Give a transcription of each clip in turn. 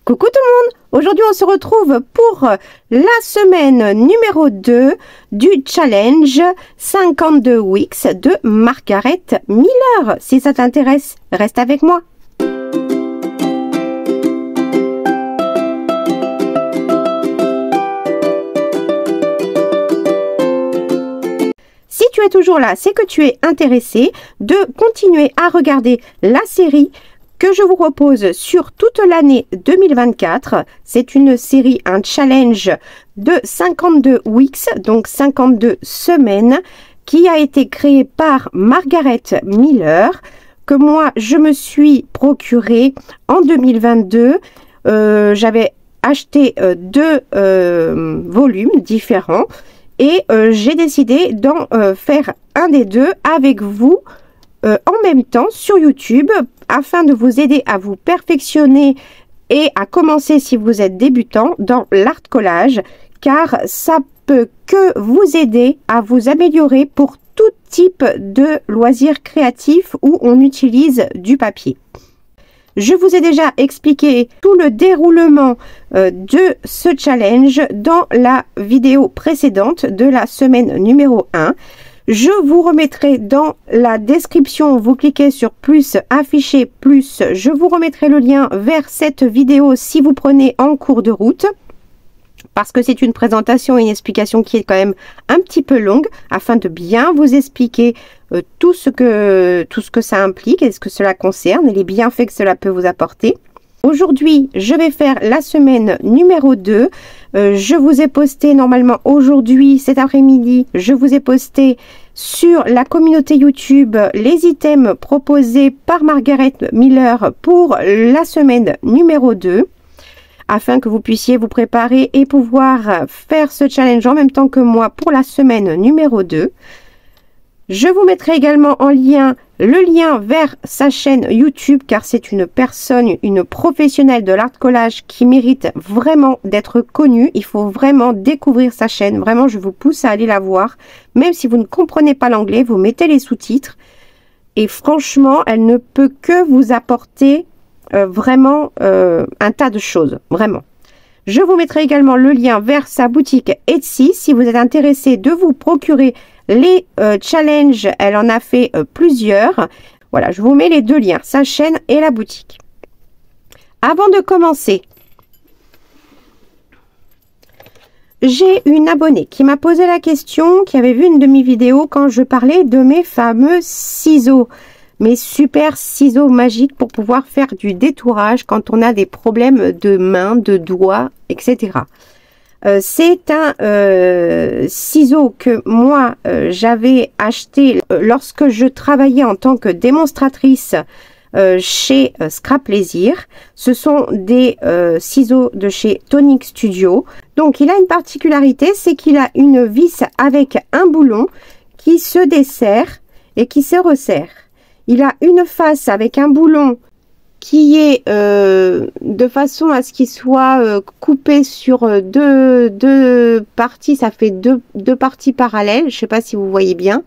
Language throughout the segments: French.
Coucou tout le monde! Aujourd'hui on se retrouve pour la semaine numéro 2 du challenge 52 weeks de Margaret Miller. Si ça t'intéresse, reste avec moi. Si tu es toujours là, c'est que tu es intéressé de continuer à regarder la série que je vous propose sur toute l'année 2024. C'est une série, un challenge de 52 weeks, donc 52 semaines, qui a été créé par Margaret Miller, que moi je me suis procuré en 2022. J'avais acheté deux volumes différents et j'ai décidé d'en faire un des deux avec vous en même temps sur YouTube, afin de vous aider à vous perfectionner et à commencer si vous êtes débutant dans l'art collage, car ça peut que vous aider à vous améliorer pour tout type de loisirs créatifs où on utilise du papier. Je vous ai déjà expliqué tout le déroulement de ce challenge dans la vidéo précédente de la semaine numéro 1. Je vous remettrai dans la description, vous cliquez sur plus, afficher plus, je vous remettrai le lien vers cette vidéo si vous prenez en cours de route, parce que c'est une présentation et une explication qui est quand même un petit peu longue, afin de bien vous expliquer tout ce que ça implique et ce que cela concerne et les bienfaits que cela peut vous apporter. Aujourd'hui, je vais faire la semaine numéro 2. Je vous ai posté normalement aujourd'hui, cet après-midi, je vous ai posté sur la communauté YouTube les items proposés par Margaret Miller pour la semaine numéro 2, afin que vous puissiez vous préparer et pouvoir faire ce challenge en même temps que moi pour la semaine numéro 2. Je vous mettrai également en lien le lien vers sa chaîne YouTube, car c'est une personne, une professionnelle de l'art collage qui mérite vraiment d'être connue. Il faut vraiment découvrir sa chaîne. Vraiment, je vous pousse à aller la voir. Même si vous ne comprenez pas l'anglais, vous mettez les sous-titres. Et franchement, elle ne peut que vous apporter vraiment un tas de choses. Vraiment. Je vous mettrai également le lien vers sa boutique Etsy si vous êtes intéressé de vous procurer les challenges. Elle en a fait plusieurs. Voilà, je vous mets les deux liens, sa chaîne et la boutique. Avant de commencer, j'ai une abonnée qui m'a posé la question, qui avait vu une de mes vidéos quand je parlais de mes fameux ciseaux. Mes super ciseaux magiques pour pouvoir faire du détourage quand on a des problèmes de main, de doigts, etc. C'est un ciseau que moi j'avais acheté lorsque je travaillais en tant que démonstratrice chez Scrap Plaisir. Ce sont des ciseaux de chez Tonic Studio. Donc il a une particularité, c'est qu'il a une vis avec un boulon qui se dessert et qui se resserre. Il a une face avec un boulon qui est de façon à ce qu'il soit coupé sur deux parties. Ça fait deux parties parallèles. Je ne sais pas si vous voyez bien.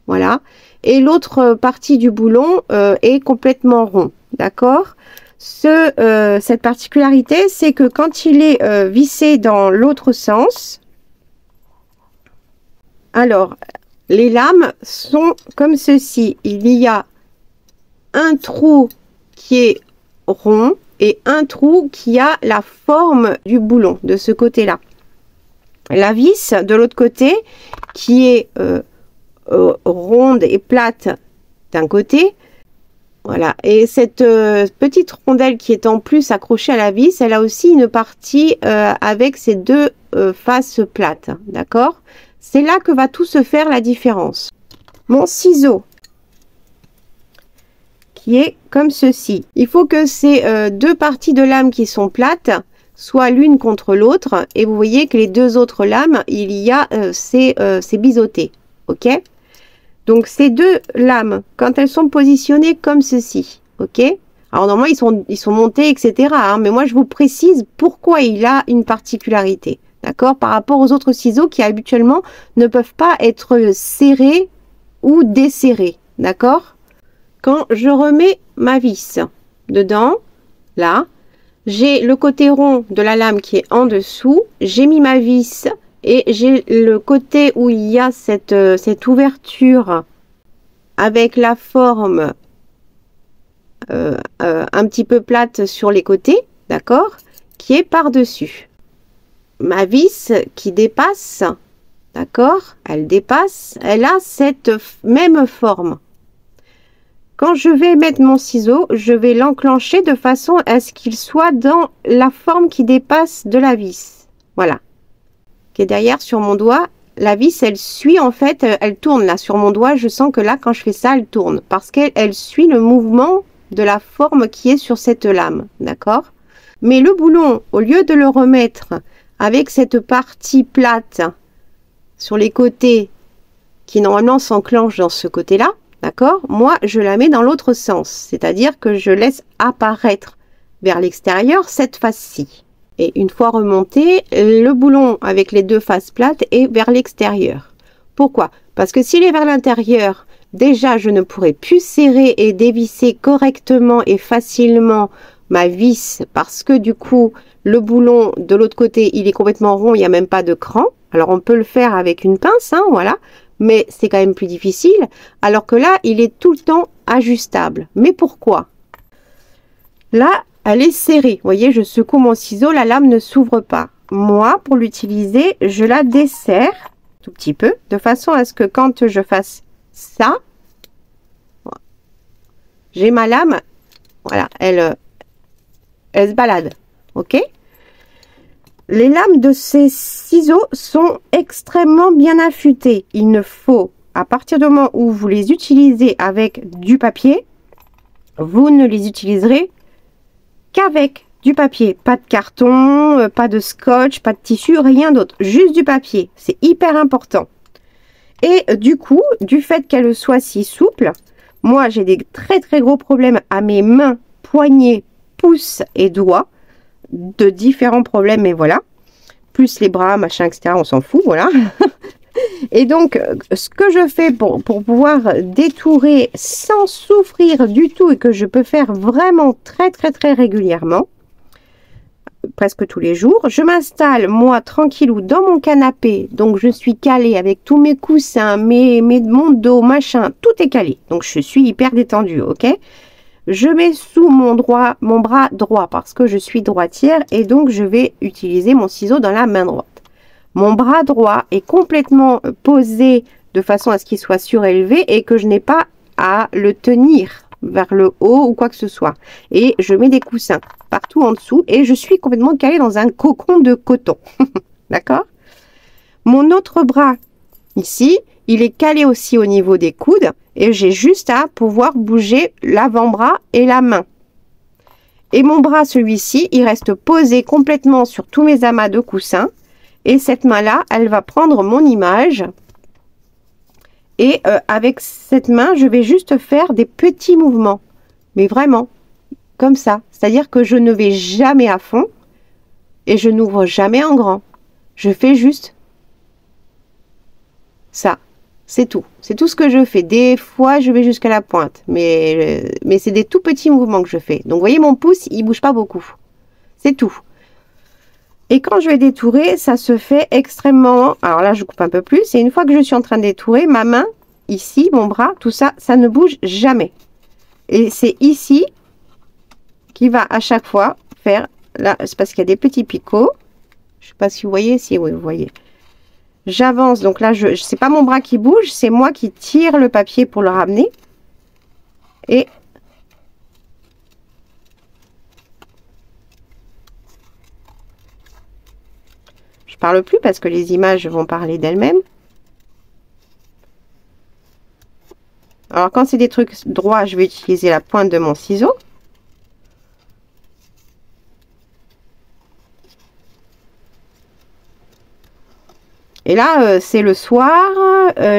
Voilà. Et l'autre partie du boulon est complètement rond. D'accord? Cette particularité, c'est que quand il est vissé dans l'autre sens, alors les lames sont comme ceci. Il y a un trou qui est rond et un trou qui a la forme du boulon de ce côté-là. La vis de l'autre côté qui est ronde et plate d'un côté. Voilà. Et cette petite rondelle qui est en plus accrochée à la vis, elle a aussi une partie avec ces deux faces plates. D'accord? C'est là que va tout se faire la différence. Mon ciseau, qui est comme ceci. Il faut que ces deux parties de lame qui sont plates soient l'une contre l'autre. Et vous voyez que les deux autres lames, il y a c'est biseauté. Ok? Donc ces deux lames, quand elles sont positionnées comme ceci. Ok? Alors normalement, ils sont montés, etc. Hein, mais moi, je vous précise pourquoi il a une particularité. D'accord? Par rapport aux autres ciseaux qui habituellement ne peuvent pas être serrés ou desserrés. D'accord? Quand je remets ma vis dedans, là, J'ai le côté rond de la lame qui est en dessous. J'ai mis ma vis et j'ai le côté où il y a cette ouverture avec la forme un petit peu plate sur les côtés, d'accord, qui est par-dessus. Ma vis qui dépasse, d'accord, elle dépasse, elle a cette même forme. Quand je vais mettre mon ciseau, je vais l'enclencher de façon à ce qu'il soit dans la forme qui dépasse de la vis. Voilà. Qui est derrière sur mon doigt. La vis, elle suit en fait, elle tourne là sur mon doigt. Je sens que là, quand je fais ça, elle tourne. Parce qu'elle suit le mouvement de la forme qui est sur cette lame. D'accord? Mais le boulon, au lieu de le remettre avec cette partie plate sur les côtés qui normalement s'enclenche dans ce côté-là, d'accord? Moi, je la mets dans l'autre sens, c'est-à-dire que je laisse apparaître vers l'extérieur cette face-ci. Et une fois remonté, le boulon avec les deux faces plates est vers l'extérieur. Pourquoi? Parce que s'il est vers l'intérieur, déjà, je ne pourrai plus serrer et dévisser correctement et facilement ma vis parce que du coup, le boulon de l'autre côté, il est complètement rond, il n'y a même pas de cran. Alors, on peut le faire avec une pince, hein, voilà. Mais c'est quand même plus difficile, alors que là, il est tout le temps ajustable. Mais pourquoi? Là, elle est serrée. Vous voyez, je secoue mon ciseau, la lame ne s'ouvre pas. Moi, pour l'utiliser, je la desserre tout petit peu, de façon à ce que quand je fasse ça, j'ai ma lame, voilà, elle se balade. OK? Les lames de ces ciseaux sont extrêmement bien affûtées. Il ne faut, à partir du moment où vous les utilisez avec du papier, vous ne les utiliserez qu'avec du papier. Pas de carton, pas de scotch, pas de tissu, rien d'autre. Juste du papier. C'est hyper important. Et du coup, du fait qu'elle soit si souple, moi j'ai des très très gros problèmes à mes mains, poignets, pouces et doigts. De différents problèmes, mais voilà. Plus les bras, machin, etc. On s'en fout, voilà. Et donc, ce que je fais pour pouvoir détourer sans souffrir du tout et que je peux faire vraiment très, très, très régulièrement, presque tous les jours, je m'installe, moi, tranquillou, dans mon canapé. Donc, je suis calée avec tous mes coussins, mon dos, machin, tout est calé. Donc, je suis hyper détendue, ok? Je mets sous mon bras droit parce que je suis droitière et donc je vais utiliser mon ciseau dans la main droite. Mon bras droit est complètement posé de façon à ce qu'il soit surélevé et que je n'ai pas à le tenir vers le haut ou quoi que ce soit. Et je mets des coussins partout en dessous et je suis complètement calée dans un cocon de coton. D'accord? Mon autre bras, ici, il est calé aussi au niveau des coudes et j'ai juste à pouvoir bouger l'avant-bras et la main. Et mon bras, celui-ci, il reste posé complètement sur tous mes amas de coussins. Et cette main-là, elle va prendre mon image. Et avec cette main, je vais juste faire des petits mouvements. Mais vraiment, comme ça. C'est-à-dire que je ne vais jamais à fond et je n'ouvre jamais en grand. Je fais juste ça. C'est tout. C'est tout ce que je fais. Des fois, je vais jusqu'à la pointe. Mais c'est des tout petits mouvements que je fais. Donc, vous voyez, mon pouce, il bouge pas beaucoup. C'est tout. Et quand je vais détourer, ça se fait extrêmement... Alors là, je coupe un peu plus. Et une fois que je suis en train de détourer, ma main, ici, mon bras, tout ça, ça ne bouge jamais. Et c'est ici qui va à chaque fois faire... Là, c'est parce qu'il y a des petits picots. Je sais pas si vous voyez. Si, oui, vous voyez. J'avance, donc là, c'est pas mon bras qui bouge, c'est moi qui tire le papier pour le ramener. Et je parle plus parce que les images vont parler d'elles-mêmes. Alors, quand c'est des trucs droits, je vais utiliser la pointe de mon ciseau. Et là, c'est le soir,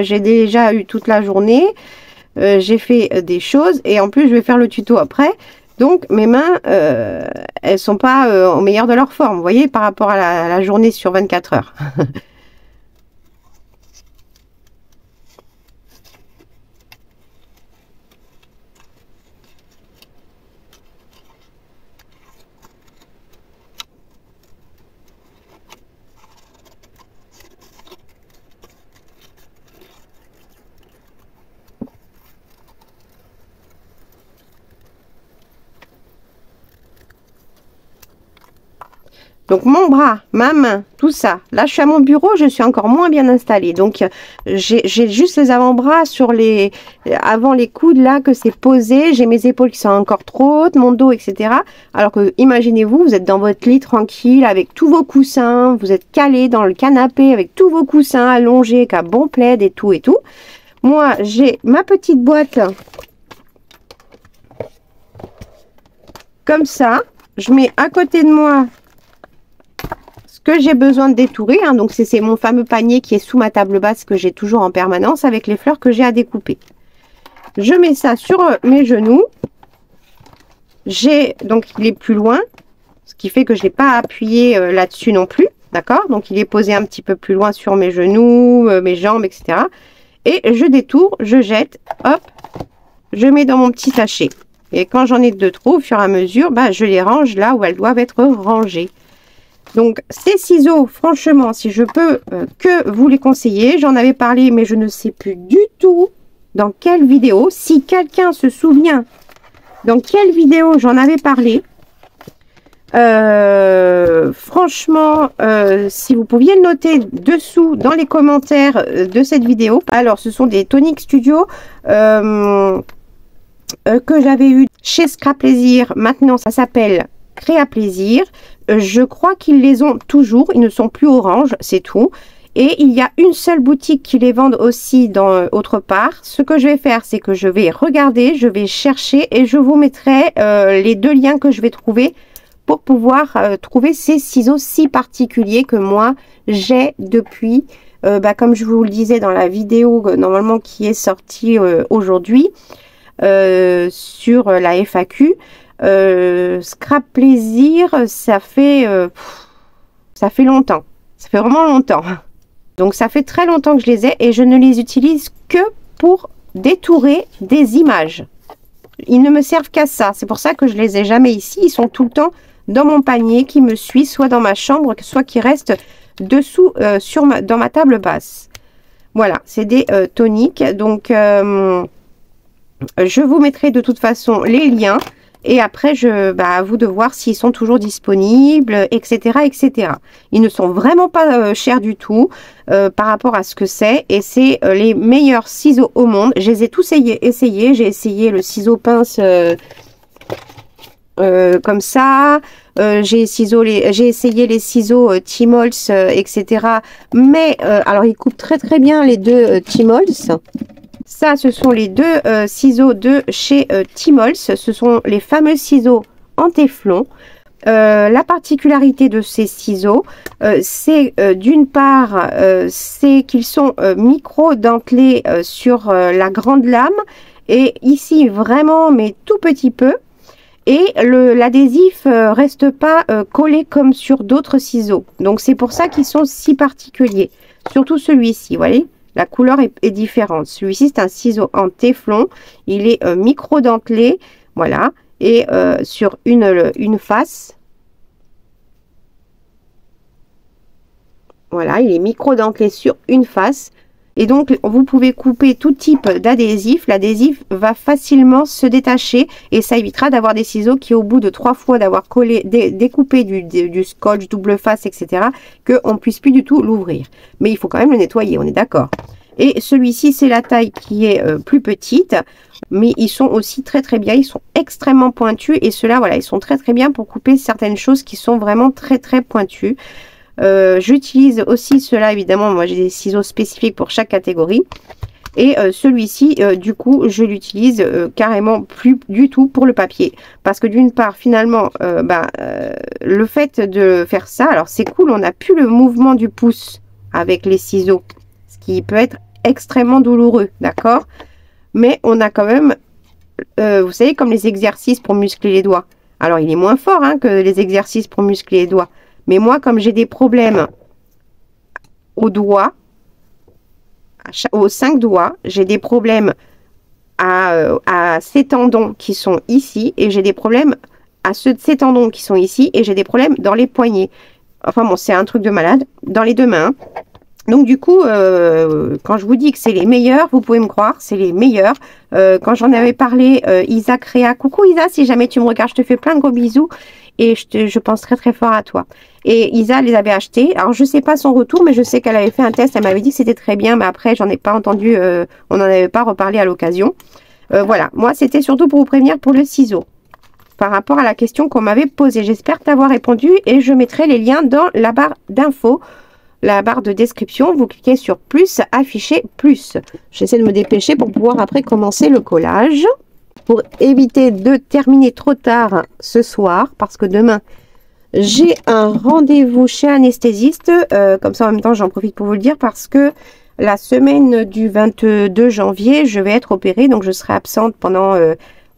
j'ai déjà eu toute la journée, j'ai fait des choses et en plus, je vais faire le tuto après. Donc, mes mains, elles sont pas au meilleur de leur forme, vous voyez, par rapport à la journée sur 24 heures. Donc mon bras, ma main, tout ça. Là, je suis à mon bureau, je suis encore moins bien installée. Donc j'ai juste les avant-bras sur les avant les coudes là que c'est posé. J'ai mes épaules qui sont encore trop hautes, mon dos, etc. Alors que imaginez-vous, vous êtes dans votre lit tranquille avec tous vos coussins, vous êtes calé dans le canapé avec tous vos coussins allongés, avec un bon plaid et tout et tout. Moi, j'ai ma petite boîte comme ça. Je mets à côté de moi que j'ai besoin de détourer, hein. Donc c'est mon fameux panier qui est sous ma table basse que j'ai toujours en permanence avec les fleurs que j'ai à découper. Je mets ça sur mes genoux. Donc il est plus loin, ce qui fait que je n'ai pas appuyé là-dessus non plus, d'accord? Donc il est posé un petit peu plus loin sur mes genoux, mes jambes, etc. Et je détourne, je jette, hop, je mets dans mon petit sachet. Et quand j'en ai de trop, au fur et à mesure, bah, je les range là où elles doivent être rangées. Donc ces ciseaux, franchement, si je peux que vous les conseiller, j'en avais parlé, mais je ne sais plus du tout dans quelle vidéo. Si quelqu'un se souvient dans quelle vidéo j'en avais parlé, franchement, si vous pouviez le noter dessous dans les commentaires de cette vidéo. Alors, ce sont des Tonic Studio que j'avais eu chez Scrap Plaisir. Maintenant, ça s'appelle Créa Plaisir. Je crois qu'ils les ont toujours, ils ne sont plus orange, c'est tout. Et il y a une seule boutique qui les vend aussi dans autre part. Ce que je vais faire, c'est que je vais regarder, je vais chercher et je vous mettrai les deux liens que je vais trouver pour pouvoir trouver ces ciseaux si particuliers que moi j'ai depuis, comme je vous le disais dans la vidéo normalement qui est sortie aujourd'hui sur la FAQ. Scrap Plaisir, ça fait longtemps, ça fait vraiment longtemps, donc ça fait très longtemps que je les ai et je ne les utilise que pour détourer des images. Ils ne me servent qu'à ça, c'est pour ça que je les ai jamais ici. Ils sont tout le temps dans mon panier qui me suit, soit dans ma chambre, soit qui reste dessous dans ma table basse. Voilà, c'est des toniques, donc je vous mettrai de toute façon les liens. Et après, à vous de voir s'ils sont toujours disponibles, etc., etc. Ils ne sont vraiment pas chers du tout par rapport à ce que c'est. Et c'est les meilleurs ciseaux au monde. Je les ai tous essayés. J'ai essayé le ciseau pince comme ça. J'ai essayé les ciseaux Timols, etc. Mais, alors, ils coupent très très bien les deux Timols. Ça, ce sont les deux ciseaux de chez Timols. Ce sont les fameux ciseaux en téflon. La particularité de ces ciseaux, c'est d'une part, c'est qu'ils sont micro-dentelés sur la grande lame. Et ici, vraiment, mais tout petit peu. Et l'adhésif reste pas collé comme sur d'autres ciseaux. Donc, c'est pour ça qu'ils sont si particuliers. Surtout celui-ci, vous voyez ? La couleur est différente. Celui-ci, c'est un ciseau en téflon. Il est micro-dentelé. Voilà. Et sur une face. Voilà, il est micro-dentelé sur une face. Et donc, vous pouvez couper tout type d'adhésif. L'adhésif va facilement se détacher. Et ça évitera d'avoir des ciseaux qui, au bout de 3 fois d'avoir collé, découpé du scotch, double face, etc., qu'on ne puisse plus du tout l'ouvrir. Mais il faut quand même le nettoyer, on est d'accord. Et celui-ci, c'est la taille qui est plus petite. Mais ils sont aussi très très bien. Ils sont extrêmement pointus. Et ceux-là, voilà, ils sont très très bien pour couper certaines choses qui sont vraiment très très pointues. J'utilise aussi ceux-là, évidemment. Moi, j'ai des ciseaux spécifiques pour chaque catégorie. Et celui-ci, du coup, je l'utilise carrément plus du tout pour le papier. Parce que d'une part, finalement, le fait de faire ça, alors c'est cool, on n'a plus le mouvement du pouce avec les ciseaux. Ce qui peut être extrêmement douloureux, d'accord? Mais on a quand même, vous savez, comme les exercices pour muscler les doigts. Alors, il est moins fort que les exercices pour muscler les doigts. Mais moi, comme j'ai des problèmes aux doigts, aux 5 doigts, j'ai des problèmes à ces tendons qui sont ici, et j'ai des problèmes à ces tendons qui sont ici, et j'ai des problèmes dans les poignets. Enfin bon, c'est un truc de malade, dans les deux mains. Donc du coup, quand je vous dis que c'est les meilleurs, vous pouvez me croire, c'est les meilleurs. Quand j'en avais parlé, Isa Créa, coucou Isa, si jamais tu me regardes, je te fais plein de gros bisous. Et je pense très très fort à toi. Et Isa les avait achetés. Alors, je sais pas son retour, mais je sais qu'elle avait fait un test. Elle m'avait dit que c'était très bien, mais après, j'en ai pas entendu, on n'en avait pas reparlé à l'occasion. Voilà, moi, c'était surtout pour vous prévenir pour le ciseau. Par rapport à la question qu'on m'avait posée. J'espère t'avoir répondu et je mettrai les liens dans la barre d'infos, la barre de description. Vous cliquez sur plus, afficher plus. J'essaie de me dépêcher pour pouvoir après commencer le collage. Pour éviter de terminer trop tard ce soir, parce que demain, j'ai un rendez-vous chez anesthésiste. Comme ça, en même temps, j'en profite pour vous le dire parce que la semaine du 22 janvier, je vais être opérée. Donc, je serai absente pendant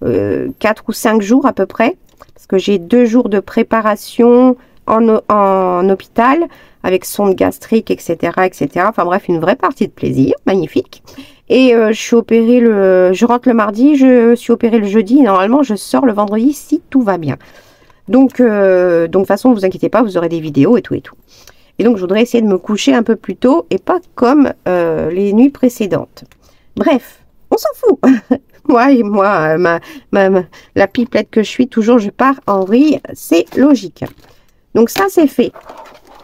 4 ou 5 jours à peu près. Parce que j'ai 2 jours de préparation en hôpital avec sonde gastrique, etc., etc. Enfin bref, une vraie partie de plaisir. Magnifique. Et je suis opérée je rentre le mardi, je suis opérée le jeudi. Et normalement, je sors le vendredi si tout va bien. Donc de toute façon, ne vous inquiétez pas, vous aurez des vidéos et tout et tout. Et donc, je voudrais essayer de me coucher un peu plus tôt et pas comme les nuits précédentes. Bref, on s'en fout. Moi, la pipelette que je suis, toujours, je pars en vrille. C'est logique. Donc, ça, c'est fait.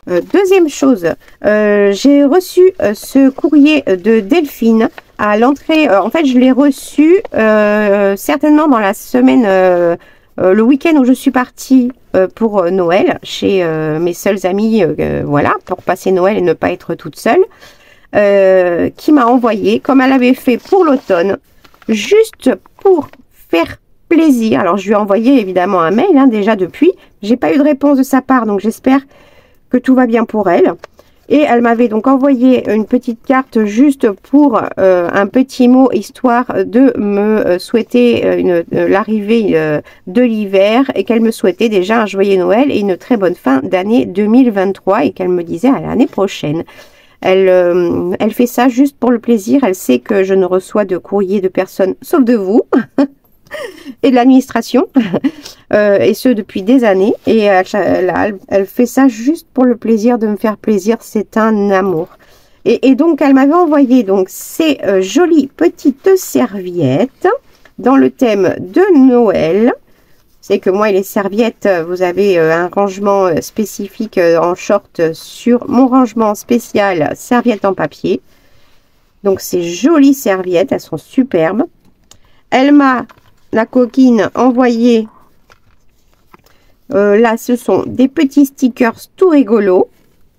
Deuxième chose, j'ai reçu ce courrier de Delphine à l'entrée. En fait, je l'ai reçu certainement dans la semaine... le week-end où je suis partie pour Noël chez mes seuls amis, voilà, pour passer Noël et ne pas être toute seule, qui m'a envoyé, comme elle avait fait pour l'automne, juste pour faire plaisir. Alors, je lui ai envoyé évidemment un mail, hein, déjà depuis. J'ai pas eu de réponse de sa part, donc j'espère que tout va bien pour elle. Et elle m'avait donc envoyé une petite carte juste pour un petit mot, histoire de me souhaiter l'arrivée de l'hiver et qu'elle me souhaitait déjà un joyeux Noël et une très bonne fin d'année 2023 et qu'elle me disait à l'année prochaine. Elle fait ça juste pour le plaisir. Elle sait que je ne reçois de courrier de personne sauf de vous et de l'administration et ce depuis des années, et elle fait ça juste pour le plaisir de me faire plaisir. C'est un amour. Et donc elle m'avait envoyé donc ces jolies petites serviettes dans le thème de Noël. C'est que moi et les serviettes, vous avez un rangement spécifique en short sur mon rangement spécial serviettes en papier. Donc ces jolies serviettes, elles sont superbes. Elle m'a, la coquine, envoyé, là ce sont des petits stickers tout rigolos,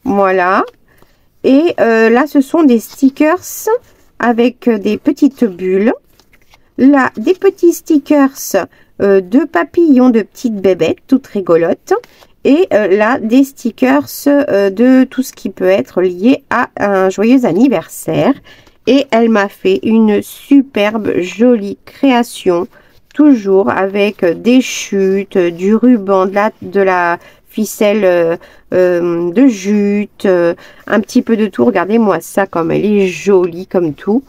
voilà. Et là ce sont des stickers avec des petites bulles. Là des petits stickers de papillons de petites bébêtes toutes rigolotes. Et là des stickers de tout ce qui peut être lié à un joyeux anniversaire. Et elle m'a fait une superbe jolie création, toujours avec des chutes, du ruban, de la ficelle de jute, un petit peu de tout. Regardez-moi ça comme elle est jolie comme tout.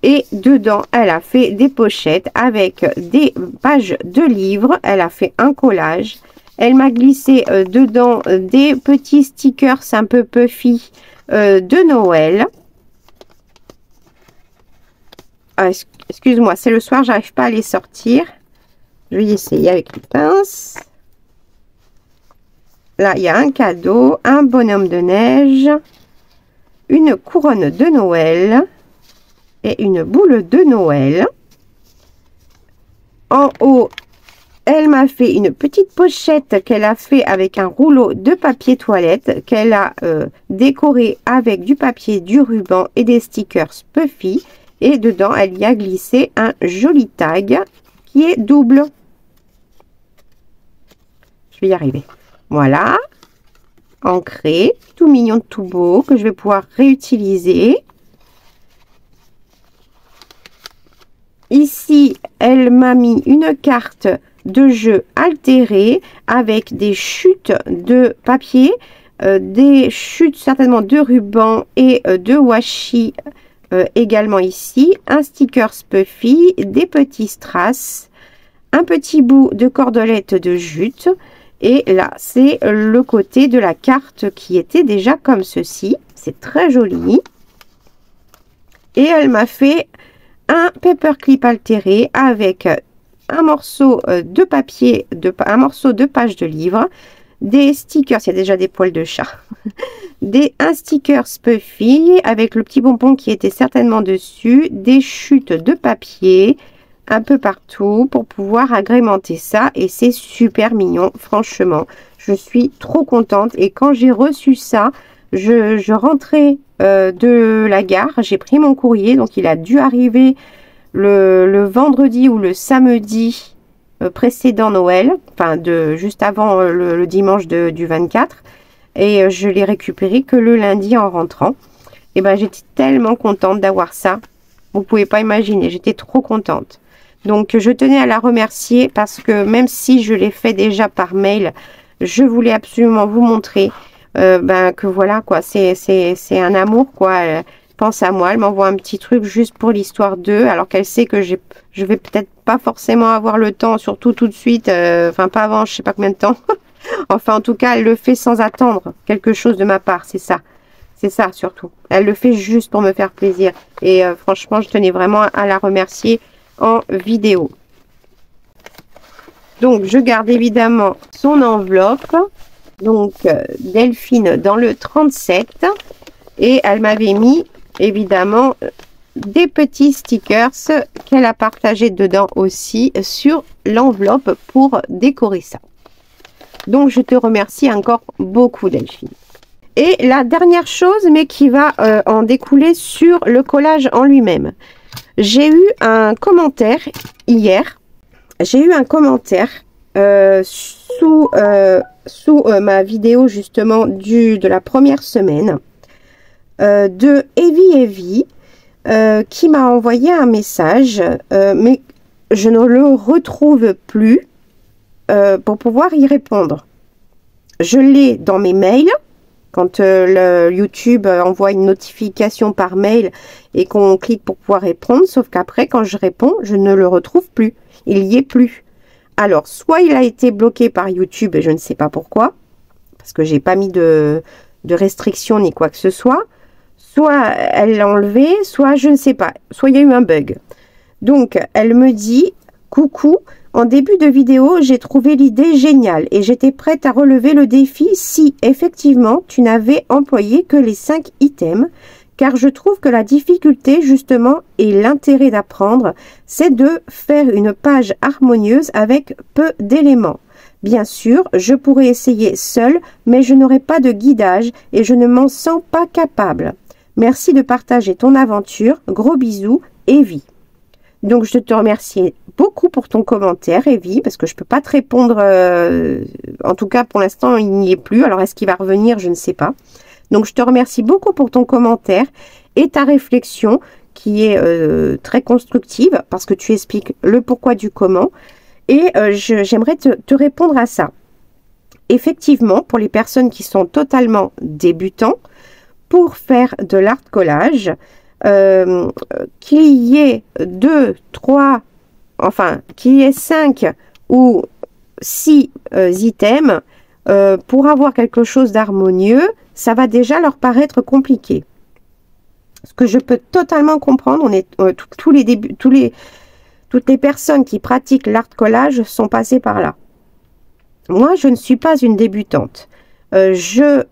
Et dedans, elle a fait des pochettes avec des pages de livres. Elle a fait un collage. Elle m'a glissé dedans des petits stickers un peu puffy de Noël. Excuse-moi, c'est le soir, j'arrive pas à les sortir. Je vais essayer avec une pince. Là, il y a un cadeau, un bonhomme de neige, une couronne de Noël et une boule de Noël. En haut, elle m'a fait une petite pochette qu'elle a fait avec un rouleau de papier toilette qu'elle a décoré avec du papier, du ruban et des stickers puffy. Et dedans, elle y a glissé un joli tag qui est double. Je vais y arriver. Voilà. Ancré. Tout mignon, tout beau. Que je vais pouvoir réutiliser. Ici, elle m'a mis une carte de jeu altérée avec des chutes de papier. Des chutes certainement de ruban et de washi. Également ici, un sticker puffy, des petits strass, un petit bout de cordelette de jute. Et là, c'est le côté de la carte qui était déjà comme ceci. C'est très joli. Et elle m'a fait un paperclip altéré avec un morceau de papier, un morceau de page de livre, des stickers, il y a déjà des poils de chat, un sticker Puffy avec le petit bonbon qui était certainement dessus, des chutes de papier un peu partout pour pouvoir agrémenter ça, et c'est super mignon, franchement, je suis trop contente. Et quand j'ai reçu ça, je rentrais de la gare, j'ai pris mon courrier, donc il a dû arriver le vendredi ou le samedi précédent Noël, enfin juste avant le dimanche du 24, et je l'ai récupéré que le lundi en rentrant. Et ben j'étais tellement contente d'avoir ça, vous pouvez pas imaginer, j'étais trop contente. Donc je tenais à la remercier parce que même si je l'ai fait déjà par mail, je voulais absolument vous montrer que voilà quoi, c'est un amour quoi. Elle pense à moi, elle m'envoie un petit truc juste pour l'histoire d'eux, alors qu'elle sait que je vais peut-être pas forcément avoir le temps, surtout tout de suite, enfin pas avant, je sais pas combien de temps. Enfin en tout cas, elle le fait sans attendre quelque chose de ma part, c'est ça. C'est ça surtout. Elle le fait juste pour me faire plaisir. Et franchement, je tenais vraiment à la remercier en vidéo. Donc je garde évidemment son enveloppe, donc Delphine dans le 37, et elle m'avait mis évidemment des petits stickers qu'elle a partagé dedans aussi sur l'enveloppe pour décorer ça. Donc je te remercie encore beaucoup Delphine. Et la dernière chose, mais qui va en découler sur le collage en lui-même. J'ai eu un commentaire hier. J'ai eu un commentaire sous ma vidéo justement de la première semaine de Evie qui m'a envoyé un message, mais je ne le retrouve plus pour pouvoir y répondre. Je l'ai dans mes mails. Quand le YouTube envoie une notification par mail et qu'on clique pour pouvoir répondre, sauf qu'après, quand je réponds, je ne le retrouve plus. Il n'y est plus. Alors, soit il a été bloqué par YouTube et je ne sais pas pourquoi, parce que j'ai pas mis de restrictions ni quoi que ce soit, soit elle l'a enlevé, soit je ne sais pas, soit il y a eu un bug. Donc, elle me dit « Coucou ». En début de vidéo, j'ai trouvé l'idée géniale et j'étais prête à relever le défi si, effectivement, tu n'avais employé que les 5 items, car je trouve que la difficulté, justement, et l'intérêt d'apprendre, c'est de faire une page harmonieuse avec peu d'éléments. Bien sûr, je pourrais essayer seule, mais je n'aurai pas de guidage et je ne m'en sens pas capable. Merci de partager ton aventure. Gros bisous, Evie. Donc, je te remercie beaucoup pour ton commentaire, Evie, parce que je ne peux pas te répondre. En tout cas, pour l'instant, il n'y est plus. Alors, est-ce qu'il va revenir? Je ne sais pas. Donc, je te remercie beaucoup pour ton commentaire et ta réflexion qui est très constructive parce que tu expliques le pourquoi du comment. Et j'aimerais te répondre à ça. Effectivement, pour les personnes qui sont totalement débutants, pour faire de l'art collage, qu'il y ait 2, 3, enfin, qu'il y ait 5 ou 6 items, pour avoir quelque chose d'harmonieux, ça va déjà leur paraître compliqué. Ce que je peux totalement comprendre, on est toutes les personnes qui pratiquent l'art collage sont passées par là. Moi, je ne suis pas une débutante. Je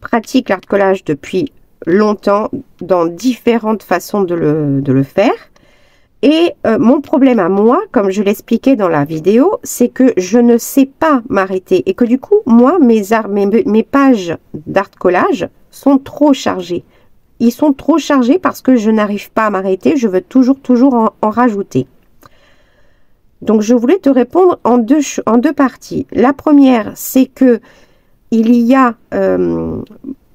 pratique l'art collage depuis longtemps dans différentes façons de le faire. Et mon problème à moi, comme je l'expliquais dans la vidéo, c'est que je ne sais pas m'arrêter et que du coup, moi, mes pages d'art collage sont trop chargées. Ils sont trop chargés parce que je n'arrive pas à m'arrêter. Je veux toujours en rajouter. Donc, je voulais te répondre en deux parties. La première, c'est que il y a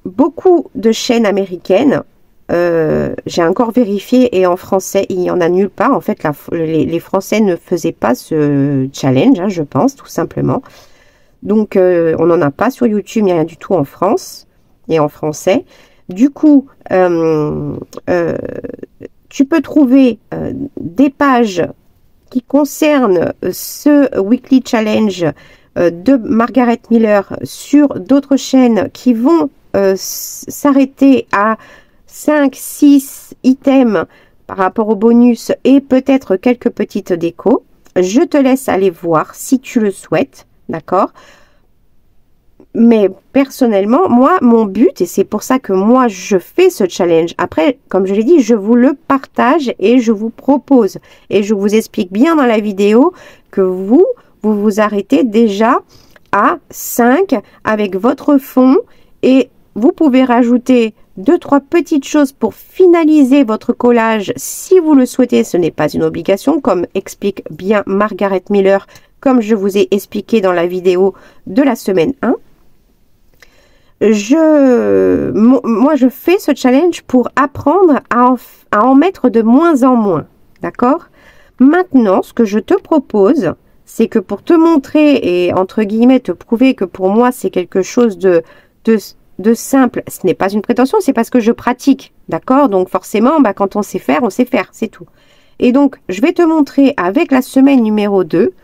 beaucoup de chaînes américaines. J'ai encore vérifié et en français, il n'y en a nulle part. En fait, les Français ne faisaient pas ce challenge, hein, je pense, tout simplement. Donc, on n'en a pas sur YouTube, il n'y a rien du tout en France et en français. Du coup, tu peux trouver des pages qui concernent ce Weekly Challenge de Margaret Miller sur d'autres chaînes qui vont s'arrêter à 5, 6 items par rapport au bonus et peut-être quelques petites décos. Je te laisse aller voir si tu le souhaites, d'accord? Mais personnellement, moi, mon but, et c'est pour ça que moi, je fais ce challenge. Après, comme je l'ai dit, je vous le partage et je vous propose. Et je vous explique bien dans la vidéo que vous vous arrêtez déjà à 5 avec votre fond. Et vous pouvez rajouter 2-3 petites choses pour finaliser votre collage si vous le souhaitez. Ce n'est pas une obligation, comme explique bien Margaret Miller, comme je vous ai expliqué dans la vidéo de la semaine 1. Moi, je fais ce challenge pour apprendre à en mettre de moins en moins. D'accord? Maintenant, ce que je te propose, c'est que pour te montrer et entre guillemets te prouver que pour moi, c'est quelque chose de simple, ce n'est pas une prétention, c'est parce que je pratique. D'accord? Donc forcément, quand on sait faire, c'est tout. Et donc, je vais te montrer avec la semaine numéro 2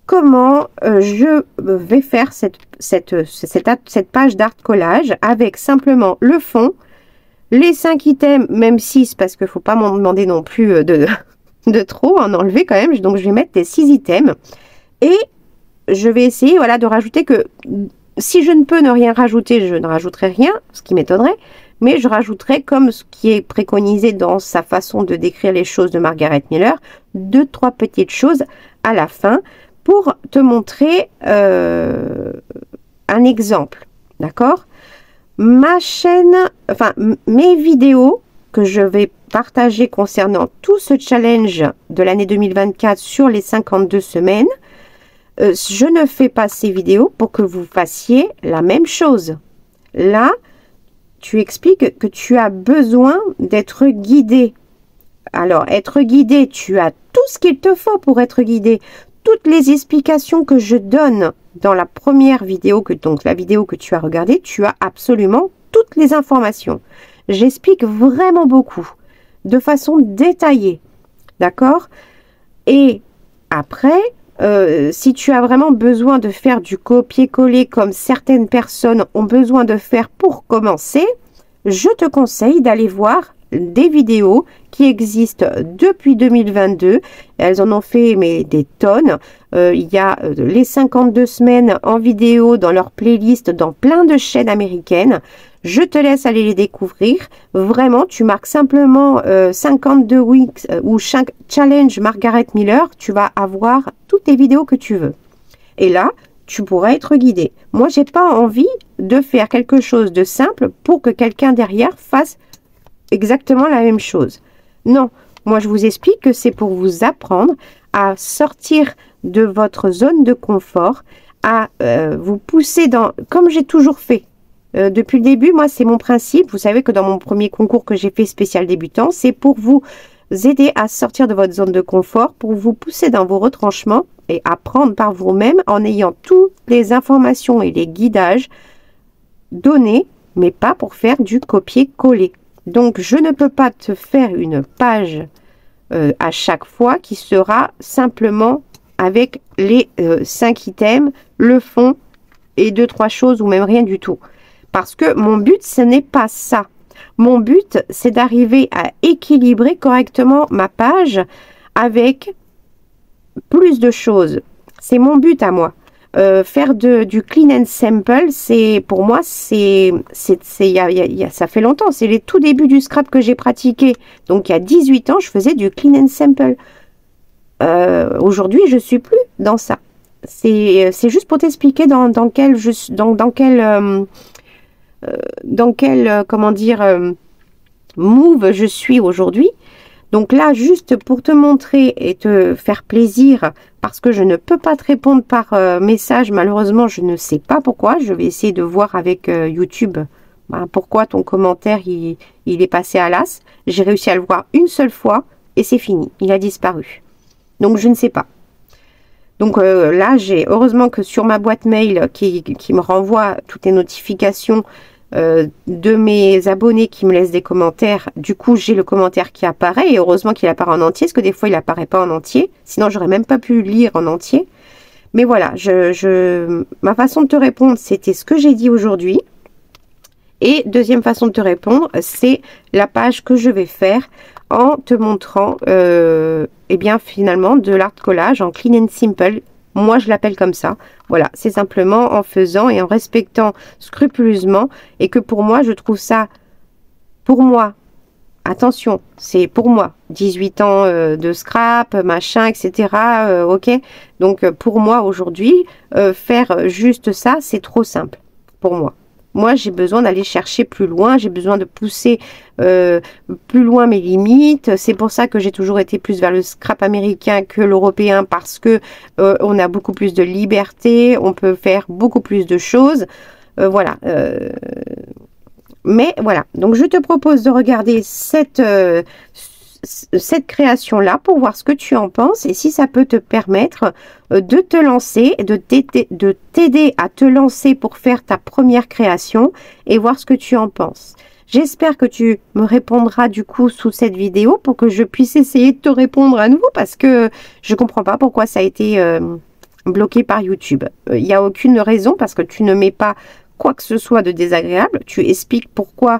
comment je vais faire cette page d'art collage avec simplement le fond, les 5 items, même 6 parce qu'il ne faut pas m'en demander non plus de trop, en enlever quand même. Donc je vais mettre les 6 items et je vais essayer voilà, de rajouter que si je ne peux ne rien rajouter, je ne rajouterai rien, ce qui m'étonnerait, mais je rajouterai comme ce qui est préconisé dans sa façon de décrire les choses de Margaret Miller, 2-3 petites choses à la fin, pour te montrer un exemple, d'accord? Ma chaîne, enfin mes vidéos que je vais partager concernant tout ce challenge de l'année 2024 sur les 52 semaines, je ne fais pas ces vidéos pour que vous fassiez la même chose. Là, tu expliques que tu as besoin d'être guidé. Alors, être guidé, tu as tout ce qu'il te faut pour être guidé. Toutes les explications que je donne dans la première vidéo, donc la vidéo que tu as regardée, tu as absolument toutes les informations. J'explique vraiment beaucoup, de façon détaillée, d'accord? Et après, si tu as vraiment besoin de faire du copier-coller comme certaines personnes ont besoin de faire pour commencer, je te conseille d'aller voir des vidéos qui existent depuis 2022. Elles en ont fait mais des tonnes. Il y a les 52 semaines en vidéo dans leur playlist dans plein de chaînes américaines. Je te laisse aller les découvrir. Vraiment, tu marques simplement 52 weeks ou challenge Margaret Miller. Tu vas avoir toutes les vidéos que tu veux. Et là, tu pourras être guidé. Moi, j'ai pas envie de faire quelque chose de simple pour que quelqu'un derrière fasse exactement la même chose. Non, moi je vous explique que c'est pour vous apprendre à sortir de votre zone de confort, à vous pousser dans, comme j'ai toujours fait. Depuis le début, moi c'est mon principe. Vous savez que dans mon premier concours que j'ai fait spécial débutant, c'est pour vous aider à sortir de votre zone de confort, pour vous pousser dans vos retranchements et apprendre par vous-même en ayant toutes les informations et les guidages donnés, mais pas pour faire du copier-coller. Donc, je ne peux pas te faire une page à chaque fois qui sera simplement avec les 5 items, le fond et 2-3 choses ou même rien du tout. Parce que mon but, ce n'est pas ça. Mon but, c'est d'arriver à équilibrer correctement ma page avec plus de choses. C'est mon but à moi. Faire du clean and simple, c'est pour moi, ça fait longtemps. C'est les tout débuts du scrap que j'ai pratiqué. Donc, il y a 18 ans, je faisais du clean and simple. Aujourd'hui, je suis plus dans ça. C'est juste pour t'expliquer dans quel comment dire, move je suis aujourd'hui. Donc là, juste pour te montrer et te faire plaisir, parce que je ne peux pas te répondre par message, malheureusement, je ne sais pas pourquoi. Je vais essayer de voir avec YouTube pourquoi ton commentaire il est passé à l'as. J'ai réussi à le voir une seule fois et c'est fini. Il a disparu. Donc, je ne sais pas. Donc là, heureusement que sur ma boîte mail qui me renvoie toutes les notifications de mes abonnés qui me laissent des commentaires, du coup j'ai le commentaire qui apparaît et heureusement qu'il apparaît en entier, parce que des fois il apparaît pas en entier, sinon j'aurais même pas pu lire en entier. Mais voilà, ma façon de te répondre, c'était ce que j'ai dit aujourd'hui. Et deuxième façon de te répondre, c'est la page que je vais faire en te montrant eh bien finalement de l'art collage en clean and simple Moi, je l'appelle comme ça. Voilà, c'est simplement en faisant et en respectant scrupuleusement. Et que pour moi, je trouve ça, pour moi, attention, c'est pour moi, 18 ans de scrap, machin, etc. Ok, donc pour moi, aujourd'hui, faire juste ça, c'est trop simple pour moi. Moi, j'ai besoin d'aller chercher plus loin, j'ai besoin de pousser plus loin mes limites. C'est pour ça que j'ai toujours été plus vers le scrap américain que l'européen, parce que on a beaucoup plus de liberté, on peut faire beaucoup plus de choses. Voilà. Mais voilà, donc je te propose de regarder cette création-là pour voir ce que tu en penses et si ça peut te permettre de te lancer, de t'aider à te lancer pour faire ta première création et voir ce que tu en penses. J'espère que tu me répondras du coup sous cette vidéo pour que je puisse essayer de te répondre à nouveau, parce que je comprends pas pourquoi ça a été bloqué par YouTube. Il n'y a aucune raison, parce que tu ne mets pas quoi que ce soit de désagréable. Tu expliques pourquoi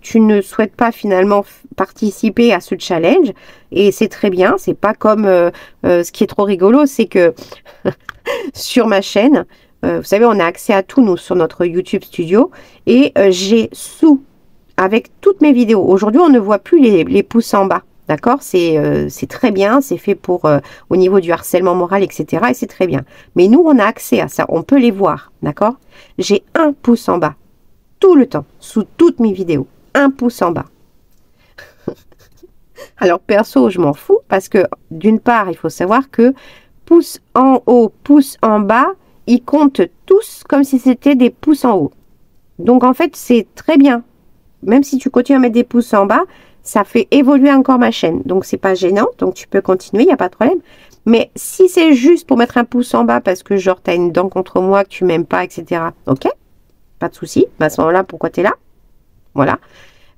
tu ne souhaites pas finalement participer à ce challenge, et c'est très bien. C'est pas comme ce qui est trop rigolo, c'est que sur ma chaîne, vous savez, on a accès à tout nous sur notre YouTube Studio, et j'ai avec toutes mes vidéos. Aujourd'hui, on ne voit plus les pouces en bas. D'accord, c'est très bien, c'est fait pour au niveau du harcèlement moral, etc. Et c'est très bien. Mais nous, on a accès à ça, on peut les voir, d'accord? J'ai un pouce en bas, tout le temps, sous toutes mes vidéos. Un pouce en bas. Alors, perso, je m'en fous, parce que d'une part, il faut savoir que pouce en haut, pouce en bas, ils comptent tous comme si c'était des pouces en haut. Donc, en fait, c'est très bien. Même si tu continues à mettre des pouces en bas, ça fait évoluer encore ma chaîne. Donc, c'est pas gênant. Donc, tu peux continuer, il n'y a pas de problème. Mais si c'est juste pour mettre un pouce en bas parce que, genre, tu as une dent contre moi, que tu m'aimes pas, etc. Ok, pas de souci. À ce moment-là, pourquoi tu es là? Voilà.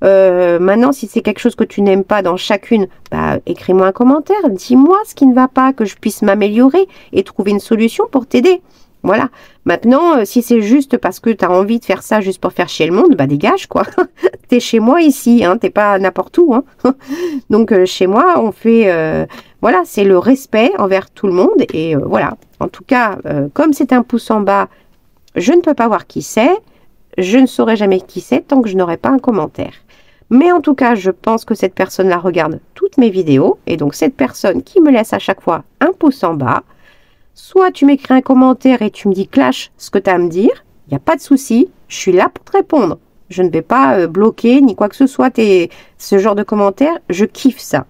Maintenant, si c'est quelque chose que tu n'aimes pas dans chacune, bah, écris-moi un commentaire. Dis-moi ce qui ne va pas, que je puisse m'améliorer et trouver une solution pour t'aider. Voilà. Maintenant, si c'est juste parce que tu as envie de faire ça juste pour faire chier le monde, bah dégage, quoi. T'es chez moi ici, hein, t'es pas n'importe où, hein. Donc, chez moi, on fait... voilà, c'est le respect envers tout le monde. Et voilà. En tout cas, comme c'est un pouce en bas, je ne peux pas voir qui c'est. Je ne saurai jamais qui c'est tant que je n'aurai pas un commentaire. Mais en tout cas, je pense que cette personne-là regarde toutes mes vidéos. Et donc, cette personne qui me laisse à chaque fois un pouce en bas, soit tu m'écris un commentaire et tu me dis clash ce que tu as à me dire, il n'y a pas de souci, je suis là pour te répondre. Je ne vais pas bloquer ni quoi que ce soit ce genre de commentaires, je kiffe ça.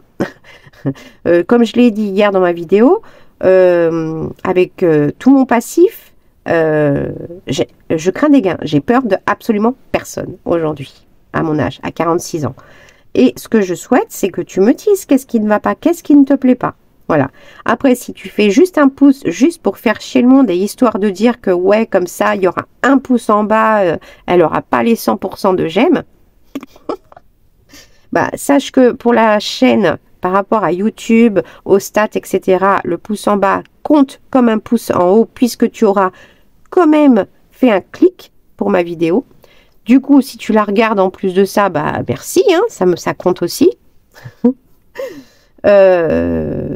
Comme je l'ai dit hier dans ma vidéo, avec tout mon passif, je crains des gains. J'ai peur de absolument personne aujourd'hui, à mon âge, à 46 ans. Et ce que je souhaite, c'est que tu me dises qu'est-ce qui ne va pas, qu'est-ce qui ne te plaît pas. Voilà. Après, si tu fais juste un pouce, juste pour faire chier le monde et histoire de dire que, ouais, comme ça, il y aura un pouce en bas, elle n'aura pas les 100% de j'aime, bah, sache que pour la chaîne, par rapport à YouTube, aux stats, etc., le pouce en bas compte comme un pouce en haut, puisque tu auras quand même fait un clic pour ma vidéo. Du coup, si tu la regardes en plus de ça, bah, merci, hein, ça compte aussi.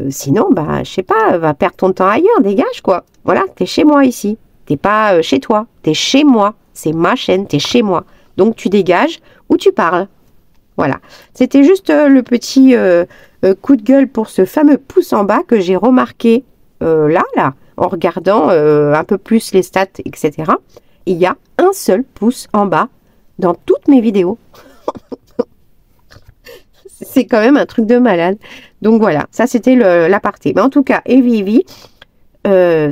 Sinon, bah, je sais pas, va perdre ton temps ailleurs, dégage, quoi. Voilà, t'es chez moi ici. T'es pas chez toi, t'es chez moi. C'est ma chaîne, t'es chez moi. Donc, tu dégages ou tu parles. Voilà. C'était juste le petit coup de gueule pour ce fameux pouce en bas que j'ai remarqué là, en regardant un peu plus les stats, etc. Il y a un seul pouce en bas dans toutes mes vidéos. C'est quand même un truc de malade. Donc voilà, ça c'était l'aparté. Mais en tout cas, Evie,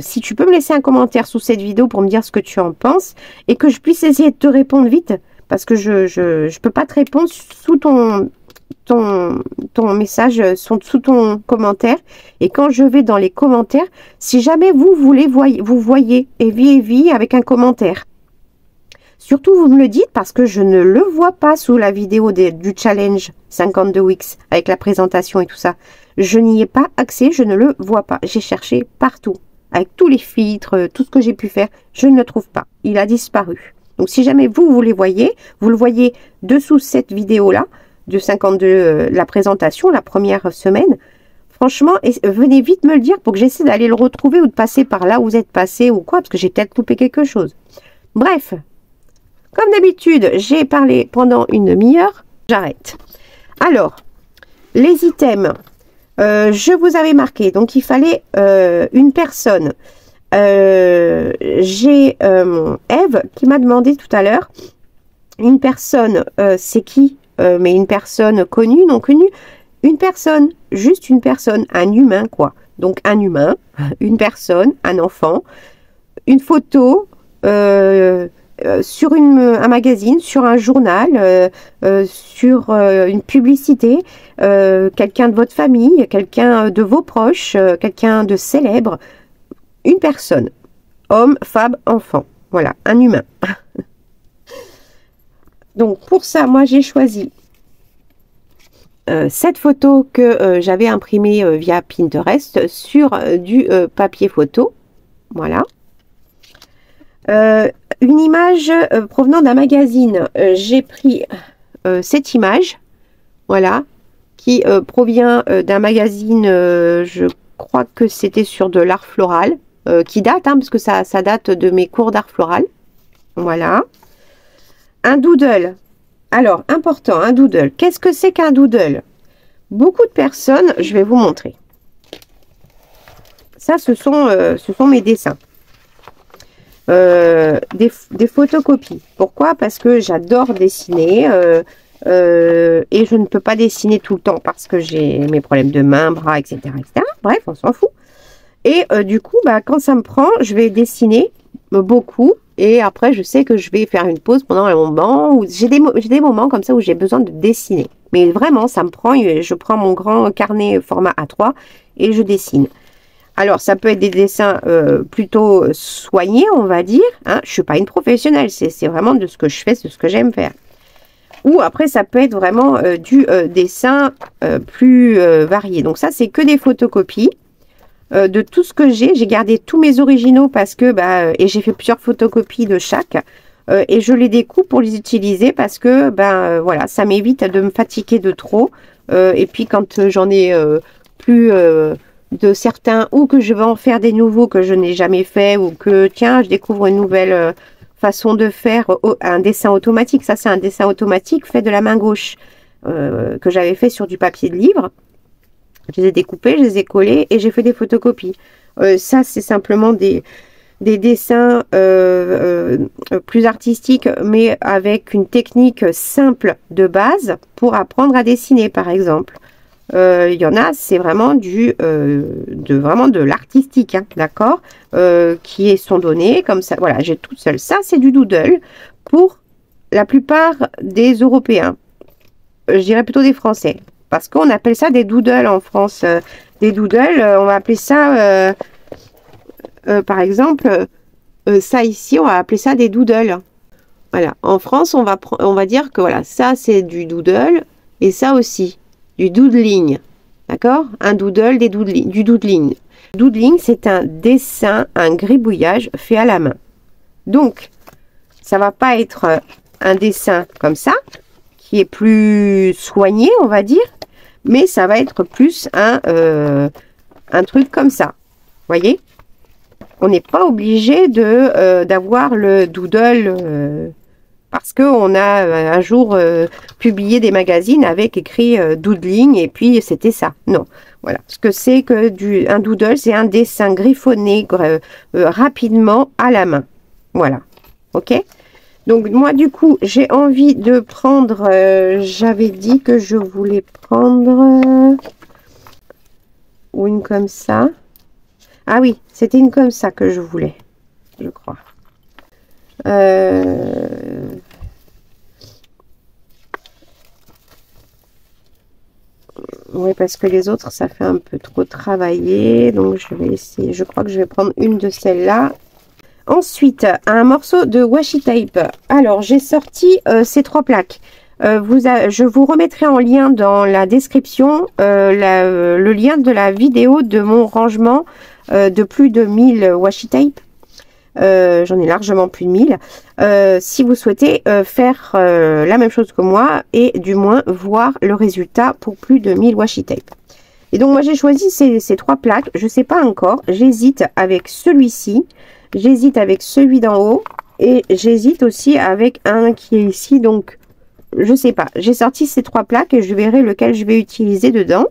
si tu peux me laisser un commentaire sous cette vidéo pour me dire ce que tu en penses et que je puisse essayer de te répondre vite, parce que je peux pas te répondre sous ton message, sous ton commentaire. Et quand je vais dans les commentaires, si jamais vous voyez Evie avec un commentaire, surtout, vous me le dites parce que je ne le vois pas sous la vidéo du challenge 52 weeks avec la présentation et tout ça. Je n'y ai pas accès, je ne le vois pas. J'ai cherché partout, avec tous les filtres, tout ce que j'ai pu faire. Je ne le trouve pas. Il a disparu. Donc, si jamais vous le voyez dessous cette vidéo-là, de 52, la présentation, la première semaine. franchement, venez vite me le dire pour que j'essaie d'aller le retrouver ou de passer par là où vous êtes passé ou quoi, parce que j'ai peut-être loupé quelque chose. Bref, comme d'habitude, j'ai parlé pendant une demi-heure. J'arrête. Alors, les items, je vous avais marqué, donc il fallait une personne. J'ai Eve qui m'a demandé tout à l'heure, une personne, c'est qui? Mais une personne connue, non connue? Une personne, juste une personne, un humain quoi. Donc un humain, une personne, un enfant, une photo sur un magazine, sur un journal, sur une publicité, quelqu'un de votre famille, quelqu'un de vos proches, quelqu'un de célèbre, une personne, homme, femme, enfant, voilà, un humain. Donc pour ça, moi j'ai choisi cette photo que j'avais imprimée via Pinterest sur du papier photo. Voilà. Une image provenant d'un magazine. J'ai pris cette image, voilà, qui provient d'un magazine, je crois que c'était sur de l'art floral, qui date, hein, parce que ça date de mes cours d'art floral. Voilà. Un doodle. Alors, important, un doodle. Qu'est-ce que c'est qu'un doodle? Beaucoup de personnes, je vais vous montrer. Ça, ce sont mes dessins. Des photocopies. Pourquoi? Parce que j'adore dessiner et je ne peux pas dessiner tout le temps parce que j'ai mes problèmes de main, bras, etc. etc. Bref, on s'en fout. Et du coup, bah, quand ça me prend, je vais dessiner beaucoup. Et après, je sais que je vais faire une pause pendant un moment où j'ai des moments comme ça où j'ai besoin de dessiner. Mais vraiment, ça me prend, je prends mon grand carnet format A3 et je dessine. Alors, ça peut être des dessins plutôt soignés, on va dire. Hein. Je ne suis pas une professionnelle, c'est vraiment de ce que je fais, de ce que j'aime faire. Ou après, ça peut être vraiment du dessin plus varié. Donc ça, c'est que des photocopies. De tout ce que j'ai gardé tous mes originaux parce que et j'ai fait plusieurs photocopies de chaque et je les découpe pour les utiliser parce que voilà, ça m'évite de me fatiguer de trop et puis quand j'en ai plus de certains ou que je vais en faire des nouveaux que je n'ai jamais fait ou que tiens je découvre une nouvelle façon de faire un dessin automatique. Ça c'est un dessin automatique fait de la main gauche que j'avais fait sur du papier de livre. Je les ai découpés, je les ai collés et j'ai fait des photocopies. Ça, c'est simplement des dessins plus artistiques, mais avec une technique simple de base pour apprendre à dessiner, par exemple. Il y en a, c'est vraiment de l'artistique, hein, d'accord, qui sont donnés comme ça. Voilà, j'ai toute seule. Ça, c'est du doodle pour la plupart des Européens. Je dirais plutôt des Français. Parce qu'on appelle ça des doodles en France. Des doodles, on va appeler ça, par exemple, ça ici, on va appeler ça des doodles. Voilà. En France, on va dire que voilà, ça c'est du doodle et ça aussi, du doodling. D'accord? Un doodle, du doodling. Doodling, c'est un dessin, un gribouillage fait à la main. Donc, ça va pas être un dessin comme ça, qui est plus soigné, on va dire. Mais ça va être plus un truc comme ça. Voyez? On n'est pas obligé d'avoir le doodle parce qu'on a un jour publié des magazines avec écrit doodling et puis c'était ça. Non. Voilà. Ce que c'est que un doodle, c'est un dessin griffonné rapidement à la main. Voilà. Ok? Donc, moi, du coup, j'ai envie de prendre... j'avais dit que je voulais prendre... une comme ça. Ah oui, c'était une comme ça que je voulais, je crois. Oui, parce que les autres, ça fait un peu trop travailler. Donc, je vais essayer... Je crois que je vais prendre une de celles-là. Ensuite, un morceau de washi tape. Alors, j'ai sorti ces 3 plaques. Je vous remettrai en lien dans la description le lien de la vidéo de mon rangement de plus de 1000 washi tape. J'en ai largement plus de 1000. Si vous souhaitez faire la même chose que moi et du moins voir le résultat pour plus de 1000 washi tape. Et donc moi j'ai choisi ces 3 plaques. Je sais pas encore. J'hésite avec celui-ci. J'hésite avec celui d'en haut. Et j'hésite aussi avec un qui est ici. Donc je sais pas. J'ai sorti ces 3 plaques et je verrai lequel je vais utiliser dedans.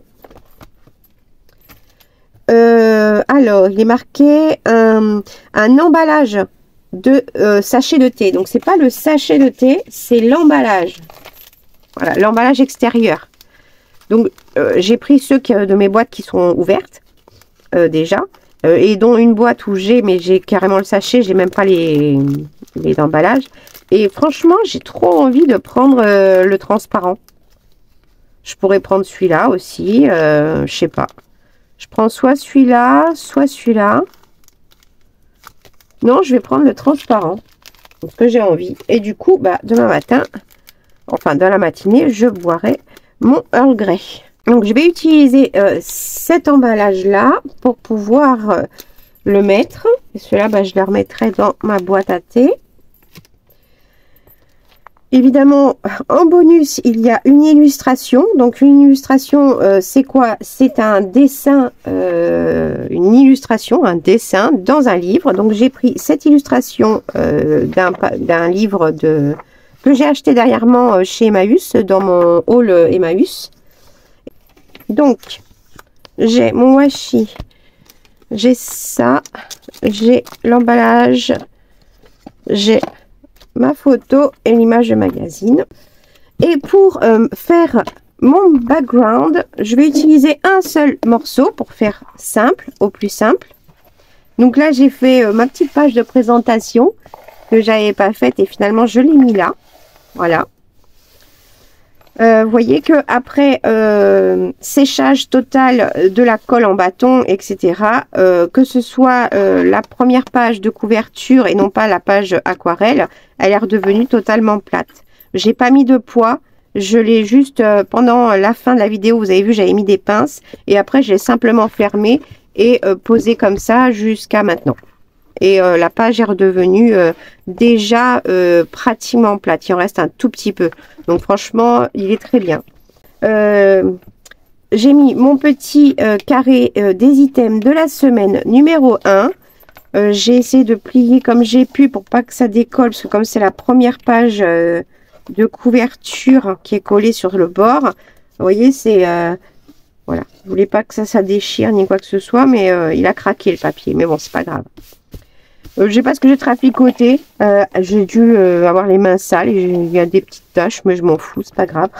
Alors il est marqué un emballage de sachet de thé. Donc c'est pas le sachet de thé, c'est l'emballage. Voilà, l'emballage extérieur. Donc j'ai pris ceux de mes boîtes qui sont ouvertes déjà, et dont une boîte où mais j'ai carrément le sachet, j'ai même pas les emballages. Et franchement, j'ai trop envie de prendre le transparent. Je pourrais prendre celui-là aussi, je sais pas. Je prends soit celui-là, soit celui-là. Non, je vais prendre le transparent. Parce que j'ai envie. Et du coup, bah, demain matin, enfin dans la matinée, je boirai mon Earl Grey. Donc je vais utiliser cet emballage là pour pouvoir le mettre. Et cela, bah, je le remettrai dans ma boîte à thé. Évidemment, en bonus, il y a une illustration. Donc une illustration, c'est quoi? C'est un dessin, une illustration, un dessin dans un livre. Donc j'ai pris cette illustration d'un livre que j'ai acheté dernièrement chez Emmaüs, dans mon haul Emmaüs. Donc j'ai mon washi, j'ai ça, j'ai l'emballage, j'ai ma photo et l'image de magazine. Et pour faire mon background, je vais utiliser un seul morceau pour faire simple, au plus simple. Donc là, j'ai fait ma petite page de présentation que j'avais pas faite et finalement je l'ai mis là. Voilà. Vous voyez que après séchage total de la colle en bâton, etc., que ce soit la première page de couverture et non pas la page aquarelle, elle est redevenue totalement plate. J'ai pas mis de poids, je l'ai juste pendant la fin de la vidéo, vous avez vu, j'avais mis des pinces et après j'ai simplement fermé et posé comme ça jusqu'à maintenant. Et la page est redevenue déjà pratiquement plate. Il en reste un tout petit peu. Donc franchement, il est très bien. J'ai mis mon petit carré des items de la semaine numéro 1. J'ai essayé de plier comme j'ai pu pour pas que ça décolle. Parce que comme c'est la première page de couverture qui est collée sur le bord. Vous voyez, c'est... voilà. Je voulais pas que ça déchire ni quoi que ce soit. Mais il a craqué le papier. Mais bon, c'est pas grave. Je sais pas ce que j'ai traficoté. J'ai dû avoir les mains sales. Il y a des petites taches, mais je m'en fous, c'est pas grave.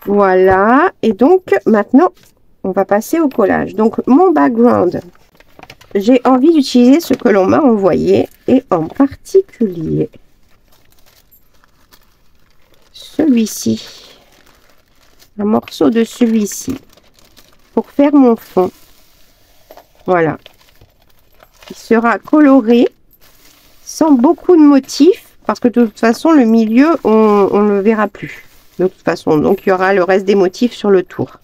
Voilà. Et donc, maintenant, on va passer au collage. Donc, mon background. J'ai envie d'utiliser ce que l'on m'a envoyé. Et en particulier, celui-ci. Un morceau de celui-ci. Pour faire mon fond. Voilà. Il sera coloré sans beaucoup de motifs parce que de toute façon le milieu on ne le verra plus de toute façon, donc il y aura le reste des motifs sur le tour.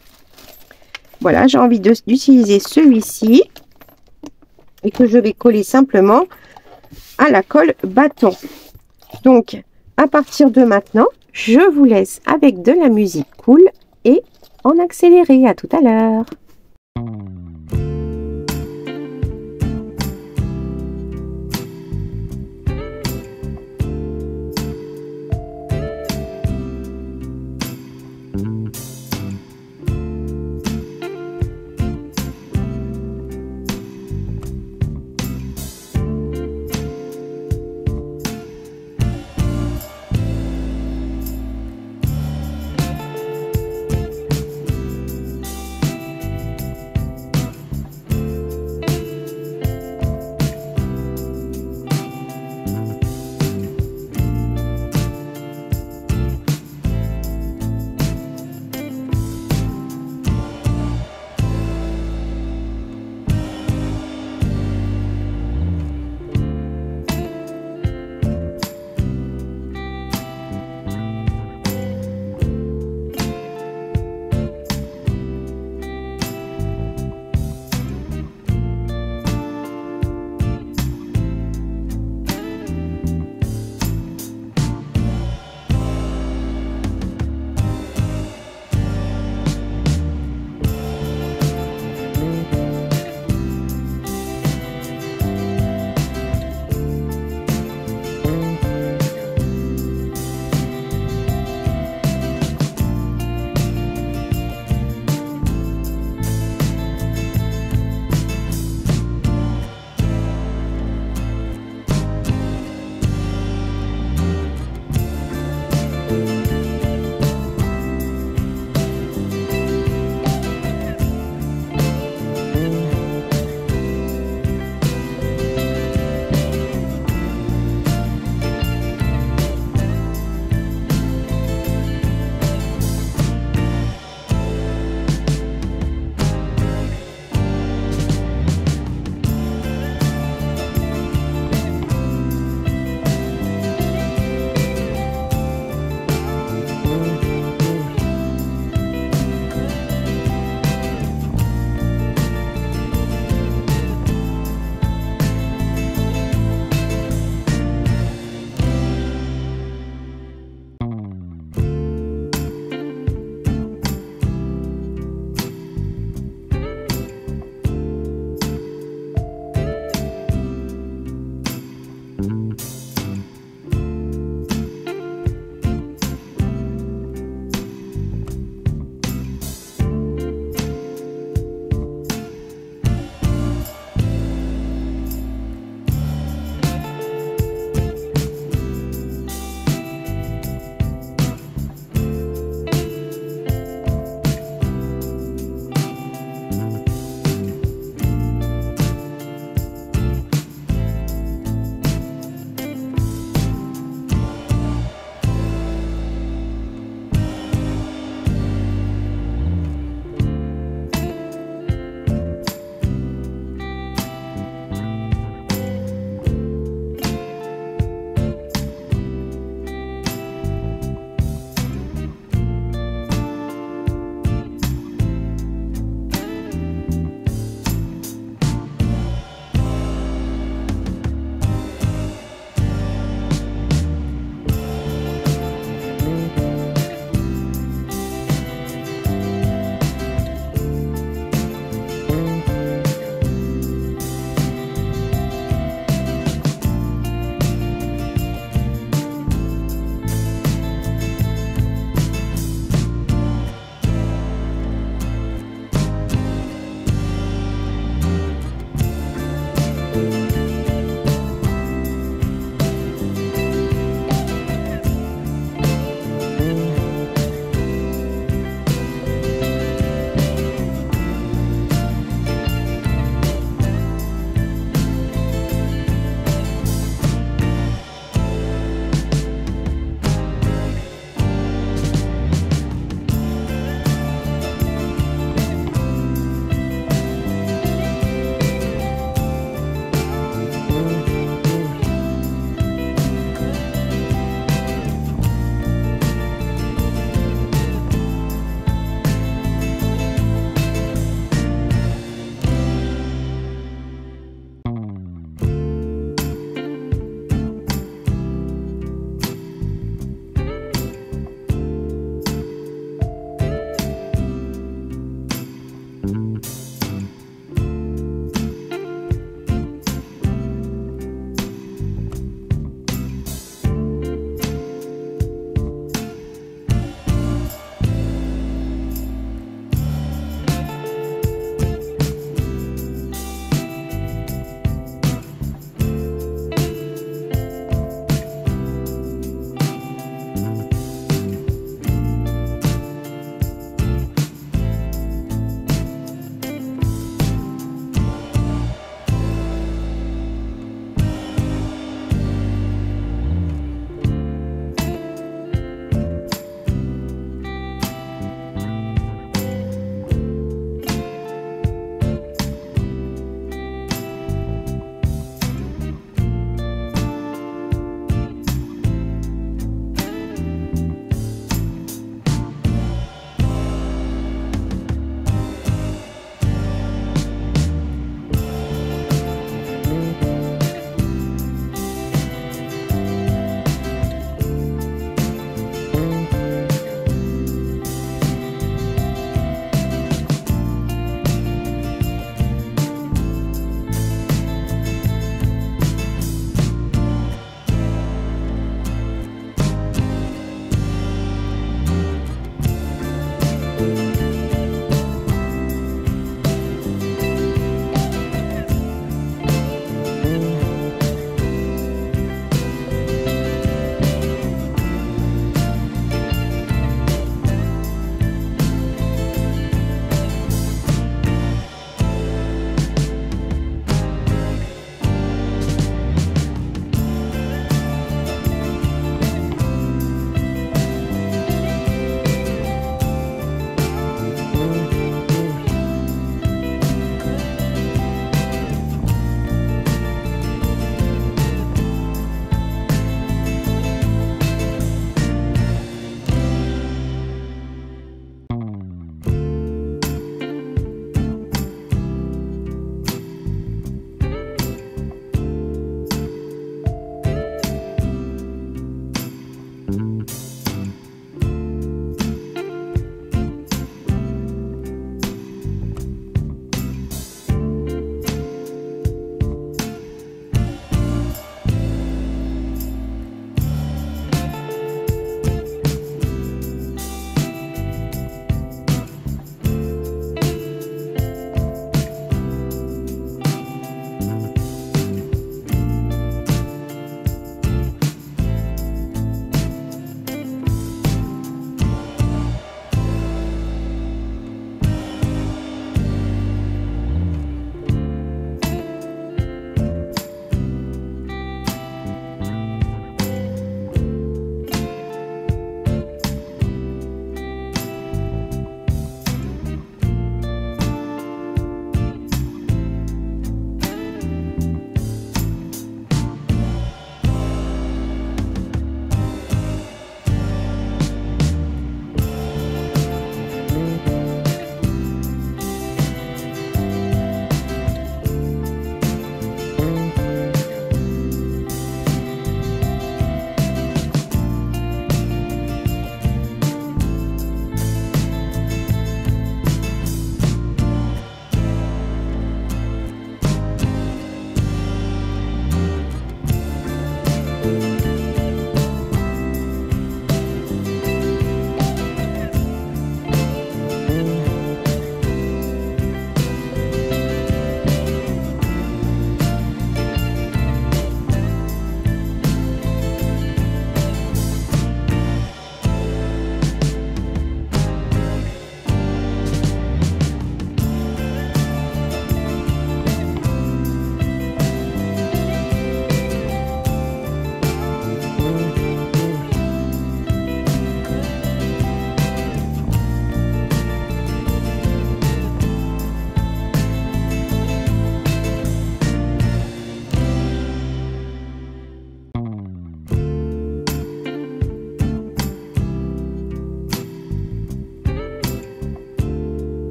Voilà, j'ai envie d'utiliser celui-ci et que je vais coller simplement à la colle bâton. Donc à partir de maintenant, je vous laisse avec de la musique cool et en accéléré. À tout à l'heure.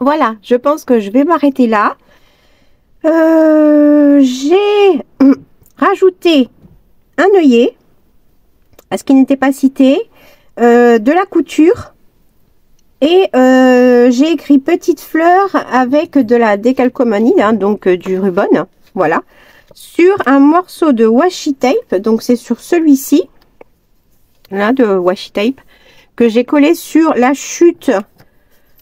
Voilà, je pense que je vais m'arrêter là. J'ai rajouté un œillet, à ce qui n'était pas cité, de la couture, et j'ai écrit petite fleur avec de la décalcomanie, hein, donc du ruban, voilà, sur un morceau de washi tape. Donc c'est sur celui-ci, là, de washi tape, que j'ai collé sur la chute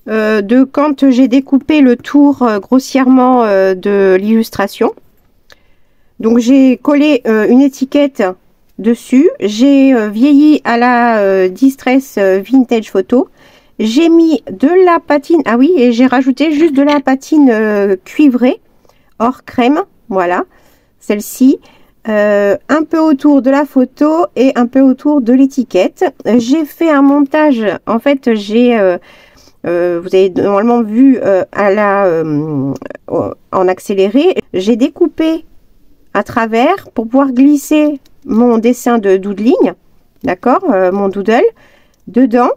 de quand j'ai découpé le tour grossièrement de l'illustration. Donc j'ai collé une étiquette dessus, j'ai vieilli à la Distress Vintage Photo, j'ai mis de la patine, ah oui, et j'ai rajouté juste de la patine cuivrée hors crème, voilà, celle-ci, un peu autour de la photo et un peu autour de l'étiquette. J'ai fait un montage, en fait j'ai vous avez normalement vu en accéléré, j'ai découpé à travers pour pouvoir glisser mon dessin de doodling, d'accord, mon doodle dedans,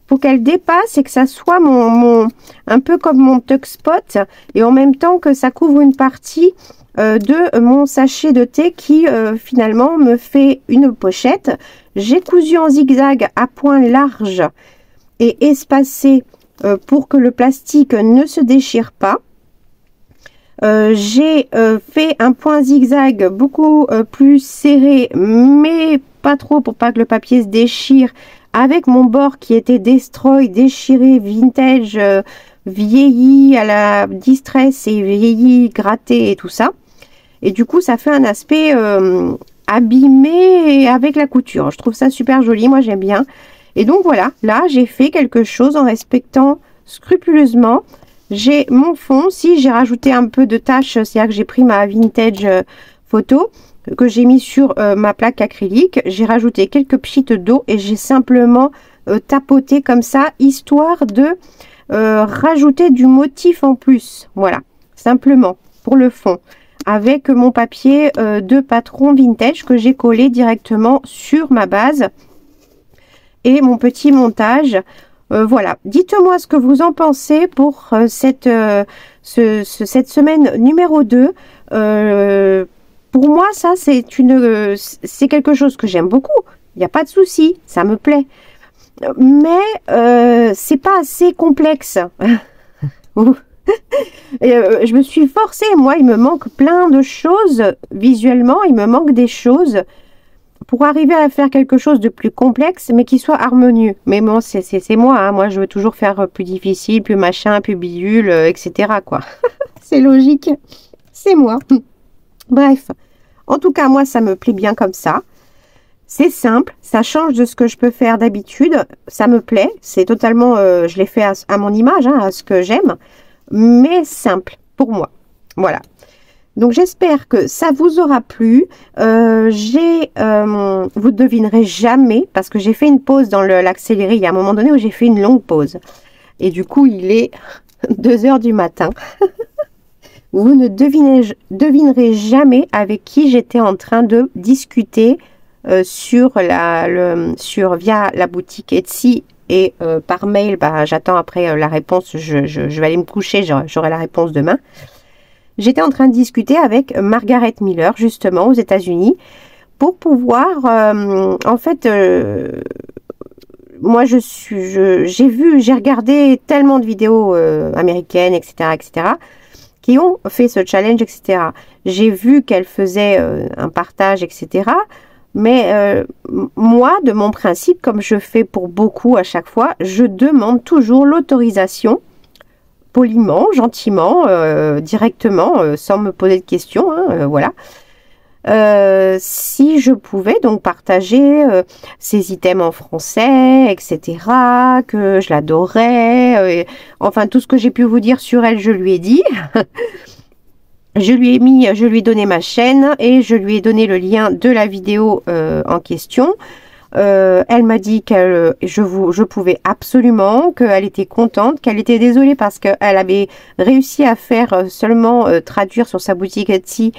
pour qu'elle dépasse et que ça soit un peu comme mon tuck spot, et en même temps que ça couvre une partie de mon sachet de thé qui finalement me fait une pochette. J'ai cousu en zigzag à point large et espacé pour que le plastique ne se déchire pas. J'ai fait un point zigzag beaucoup plus serré, mais pas trop pour pas que le papier se déchire, avec mon bord qui était destroy, déchiré, vintage, vieilli à la distress et vieilli, gratté et tout ça. Et du coup, ça fait un aspect abîmé avec la couture. Je trouve ça super joli, moi j'aime bien. Et donc voilà, là j'ai fait quelque chose en respectant scrupuleusement. J'ai mon fond, si j'ai rajouté un peu de taches, c'est-à-dire que j'ai pris ma vintage photo que j'ai mis sur ma plaque acrylique, j'ai rajouté quelques pchites d'eau et j'ai simplement tapoté comme ça, histoire de rajouter du motif en plus, voilà, simplement pour le fond, avec mon papier de patron vintage que j'ai collé directement sur ma base et mon petit montage. Voilà, dites-moi ce que vous en pensez pour cette semaine numéro 2. Pour moi, ça, c'est quelque chose que j'aime beaucoup. Il n'y a pas de souci, ça me plaît. Mais c'est pas assez complexe. Je me suis forcée, moi, il me manque plein de choses. Visuellement, il me manque des choses pour arriver à faire quelque chose de plus complexe, mais qui soit harmonieux. Mais bon, c'est moi, hein. Moi, je veux toujours faire plus difficile, plus machin, plus bidule, etc., quoi. C'est logique. C'est moi. Bref. En tout cas, moi, ça me plaît bien comme ça. C'est simple. Ça change de ce que je peux faire d'habitude. Ça me plaît. C'est totalement... je l'ai fait à mon image, hein, à ce que j'aime. Mais simple pour moi. Voilà. Donc j'espère que ça vous aura plu. Vous ne devinerez jamais, parce que j'ai fait une pause dans l'accéléré. Il y a un moment donné où j'ai fait une longue pause. Et du coup, il est 2 h du matin. Vous ne devinerez jamais avec qui j'étais en train de discuter via la boutique Etsy. Et par mail, bah, j'attends après la réponse. Je vais aller me coucher, j'aurai la réponse demain. J'étais en train de discuter avec Margaret Miller, justement, aux États-Unis, pour pouvoir, en fait, moi, j'ai regardé tellement de vidéos américaines, etc., qui ont fait ce challenge, etc. J'ai vu qu'elle faisait un partage, etc., mais moi, de mon principe, comme je fais pour beaucoup à chaque fois, je demande toujours l'autorisation, poliment, gentiment, directement, sans me poser de questions, hein, voilà. Si je pouvais donc partager ces items en français, etc., que je l'adorais, enfin tout ce que j'ai pu vous dire sur elle, je lui ai dit. Je lui ai donné ma chaîne et je lui ai donné le lien de la vidéo en question. Elle m'a dit que je pouvais absolument, qu'elle était contente, qu'elle était désolée parce qu'elle avait réussi à faire seulement traduire sur sa boutique Etsy.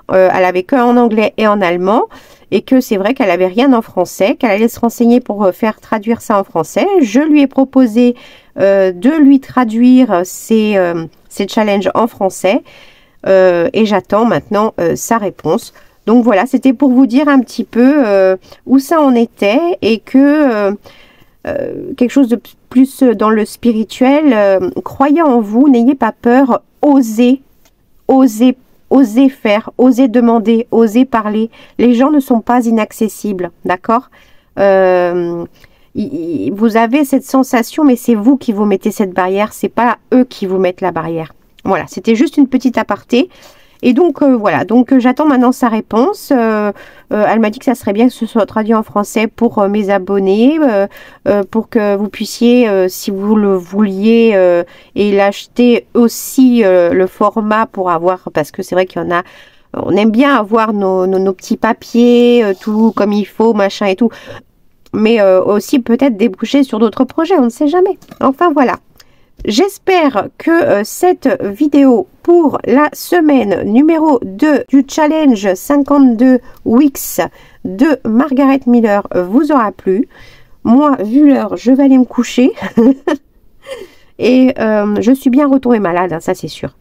Elle avait que en anglais et en allemand, et que c'est vrai qu'elle avait rien en français, qu'elle allait se renseigner pour faire traduire ça en français. Je lui ai proposé de lui traduire ces challenges en français. Et j'attends maintenant sa réponse. Donc voilà, c'était pour vous dire un petit peu où ça en était et que quelque chose de plus dans le spirituel, croyez en vous, n'ayez pas peur, osez faire, osez demander, osez parler. Les gens ne sont pas inaccessibles, d'accord? Vous avez cette sensation, mais c'est vous qui vous mettez cette barrière, c'est pas eux qui vous mettent la barrière. Voilà, c'était juste une petite aparté. Et donc, voilà, donc j'attends maintenant sa réponse. Elle m'a dit que ça serait bien que ce soit traduit en français pour mes abonnés, pour que vous puissiez, si vous le vouliez, et l'acheter aussi le format pour avoir, parce que c'est vrai qu'il y en a, on aime bien avoir nos petits papiers, tout comme il faut, machin et tout. Mais aussi peut-être déboucher sur d'autres projets, on ne sait jamais. Enfin, voilà. J'espère que cette vidéo pour la semaine numéro 2 du challenge 52 weeks de Margaret Miller vous aura plu. Moi, vu l'heure, je vais aller me coucher. Et je suis bien retombée malade, hein, ça c'est sûr.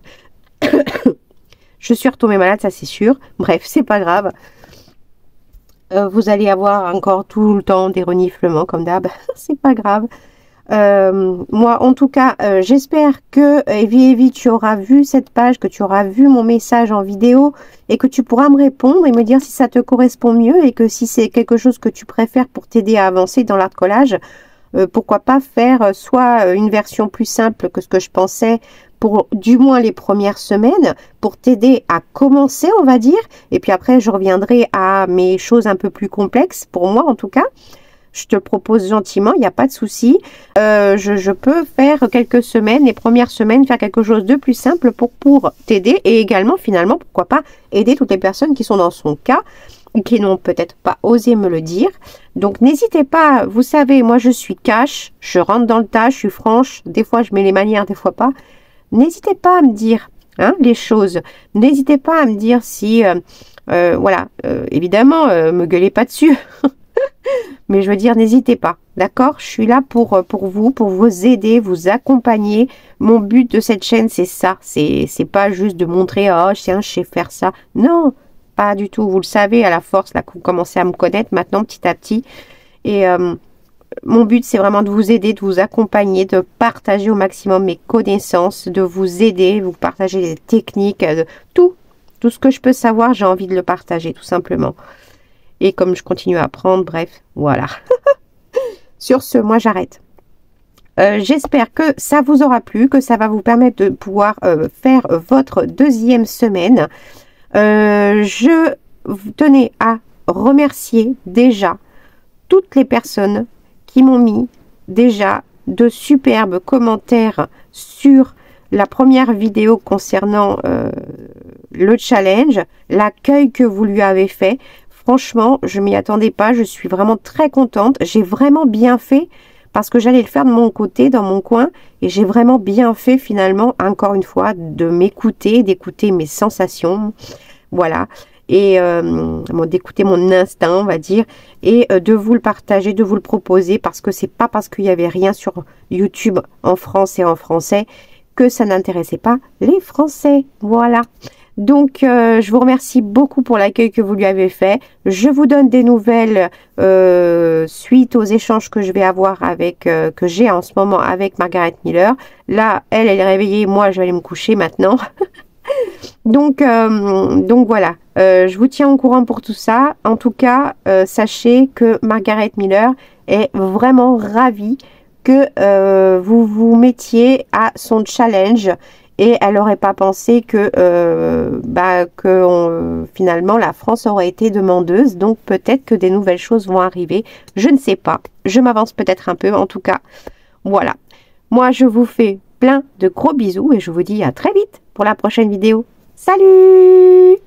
Je suis retombée malade, ça c'est sûr. Bref, c'est pas grave. Vous allez avoir encore tout le temps des reniflements comme d'hab. C'est pas grave. Moi, en tout cas, j'espère que Evie, tu auras vu cette page, que tu auras vu mon message en vidéo et que tu pourras me répondre et me dire si ça te correspond mieux et que si c'est quelque chose que tu préfères pour t'aider à avancer dans l'art collage, pourquoi pas faire soit une version plus simple que ce que je pensais pour du moins les premières semaines, pour t'aider à commencer, on va dire, et puis après je reviendrai à mes choses un peu plus complexes, pour moi en tout cas. Je te le propose gentiment, il n'y a pas de souci. Je peux faire quelques semaines, les premières semaines, faire quelque chose de plus simple pour t'aider et également, finalement, pourquoi pas, aider toutes les personnes qui sont dans son cas ou qui n'ont peut-être pas osé me le dire. Donc, n'hésitez pas, vous savez, moi, je suis cash, je rentre dans le tas, je suis franche. Des fois, je mets les manières, des fois pas. N'hésitez pas à me dire les choses. N'hésitez pas à me dire si... voilà, évidemment, me gueulez pas dessus. Mais je veux dire, n'hésitez pas, d'accord? Je suis là pour vous aider, vous accompagner. Mon but de cette chaîne, c'est ça. C'est pas juste de montrer, oh, tiens, je sais faire ça. Non, pas du tout. Vous le savez, à la force, là, que vous commencez à me connaître maintenant, petit à petit. Et mon but, c'est vraiment de vous aider, de vous accompagner, de partager au maximum mes connaissances, de vous aider, vous partager les techniques, tout ce que je peux savoir, j'ai envie de le partager, tout simplement. Et comme je continue à apprendre, bref, voilà. Sur ce, moi j'arrête. J'espère que ça vous aura plu, que ça va vous permettre de pouvoir faire votre deuxième semaine. Je tenais à remercier déjà toutes les personnes qui m'ont mis déjà de superbes commentaires sur la première vidéo concernant le challenge, l'accueil que vous lui avez fait. Franchement, je m'y attendais pas, je suis vraiment très contente. J'ai vraiment bien fait parce que j'allais le faire de mon côté, dans mon coin. Et j'ai vraiment bien fait finalement, encore une fois, de m'écouter, d'écouter mes sensations. Voilà. Et d'écouter mon instinct, on va dire. Et de vous le partager, de vous le proposer. Parce que c'est pas parce qu'il n'y avait rien sur YouTube en France et en français que ça n'intéressait pas les Français. Voilà. Donc, je vous remercie beaucoup pour l'accueil que vous lui avez fait. Je vous donne des nouvelles suite aux échanges que je vais avoir avec, que j'ai en ce moment avec Margaret Miller. Là, elle est réveillée. Moi, je vais aller me coucher maintenant. donc voilà. Je vous tiens au courant pour tout ça. En tout cas, sachez que Margaret Miller est vraiment ravie que vous vous mettiez à son challenge. Et elle n'aurait pas pensé que, finalement, la France aurait été demandeuse. Donc, peut-être que des nouvelles choses vont arriver. Je ne sais pas. Je m'avance peut-être un peu. En tout cas, voilà. Moi, je vous fais plein de gros bisous et je vous dis à très vite pour la prochaine vidéo. Salut!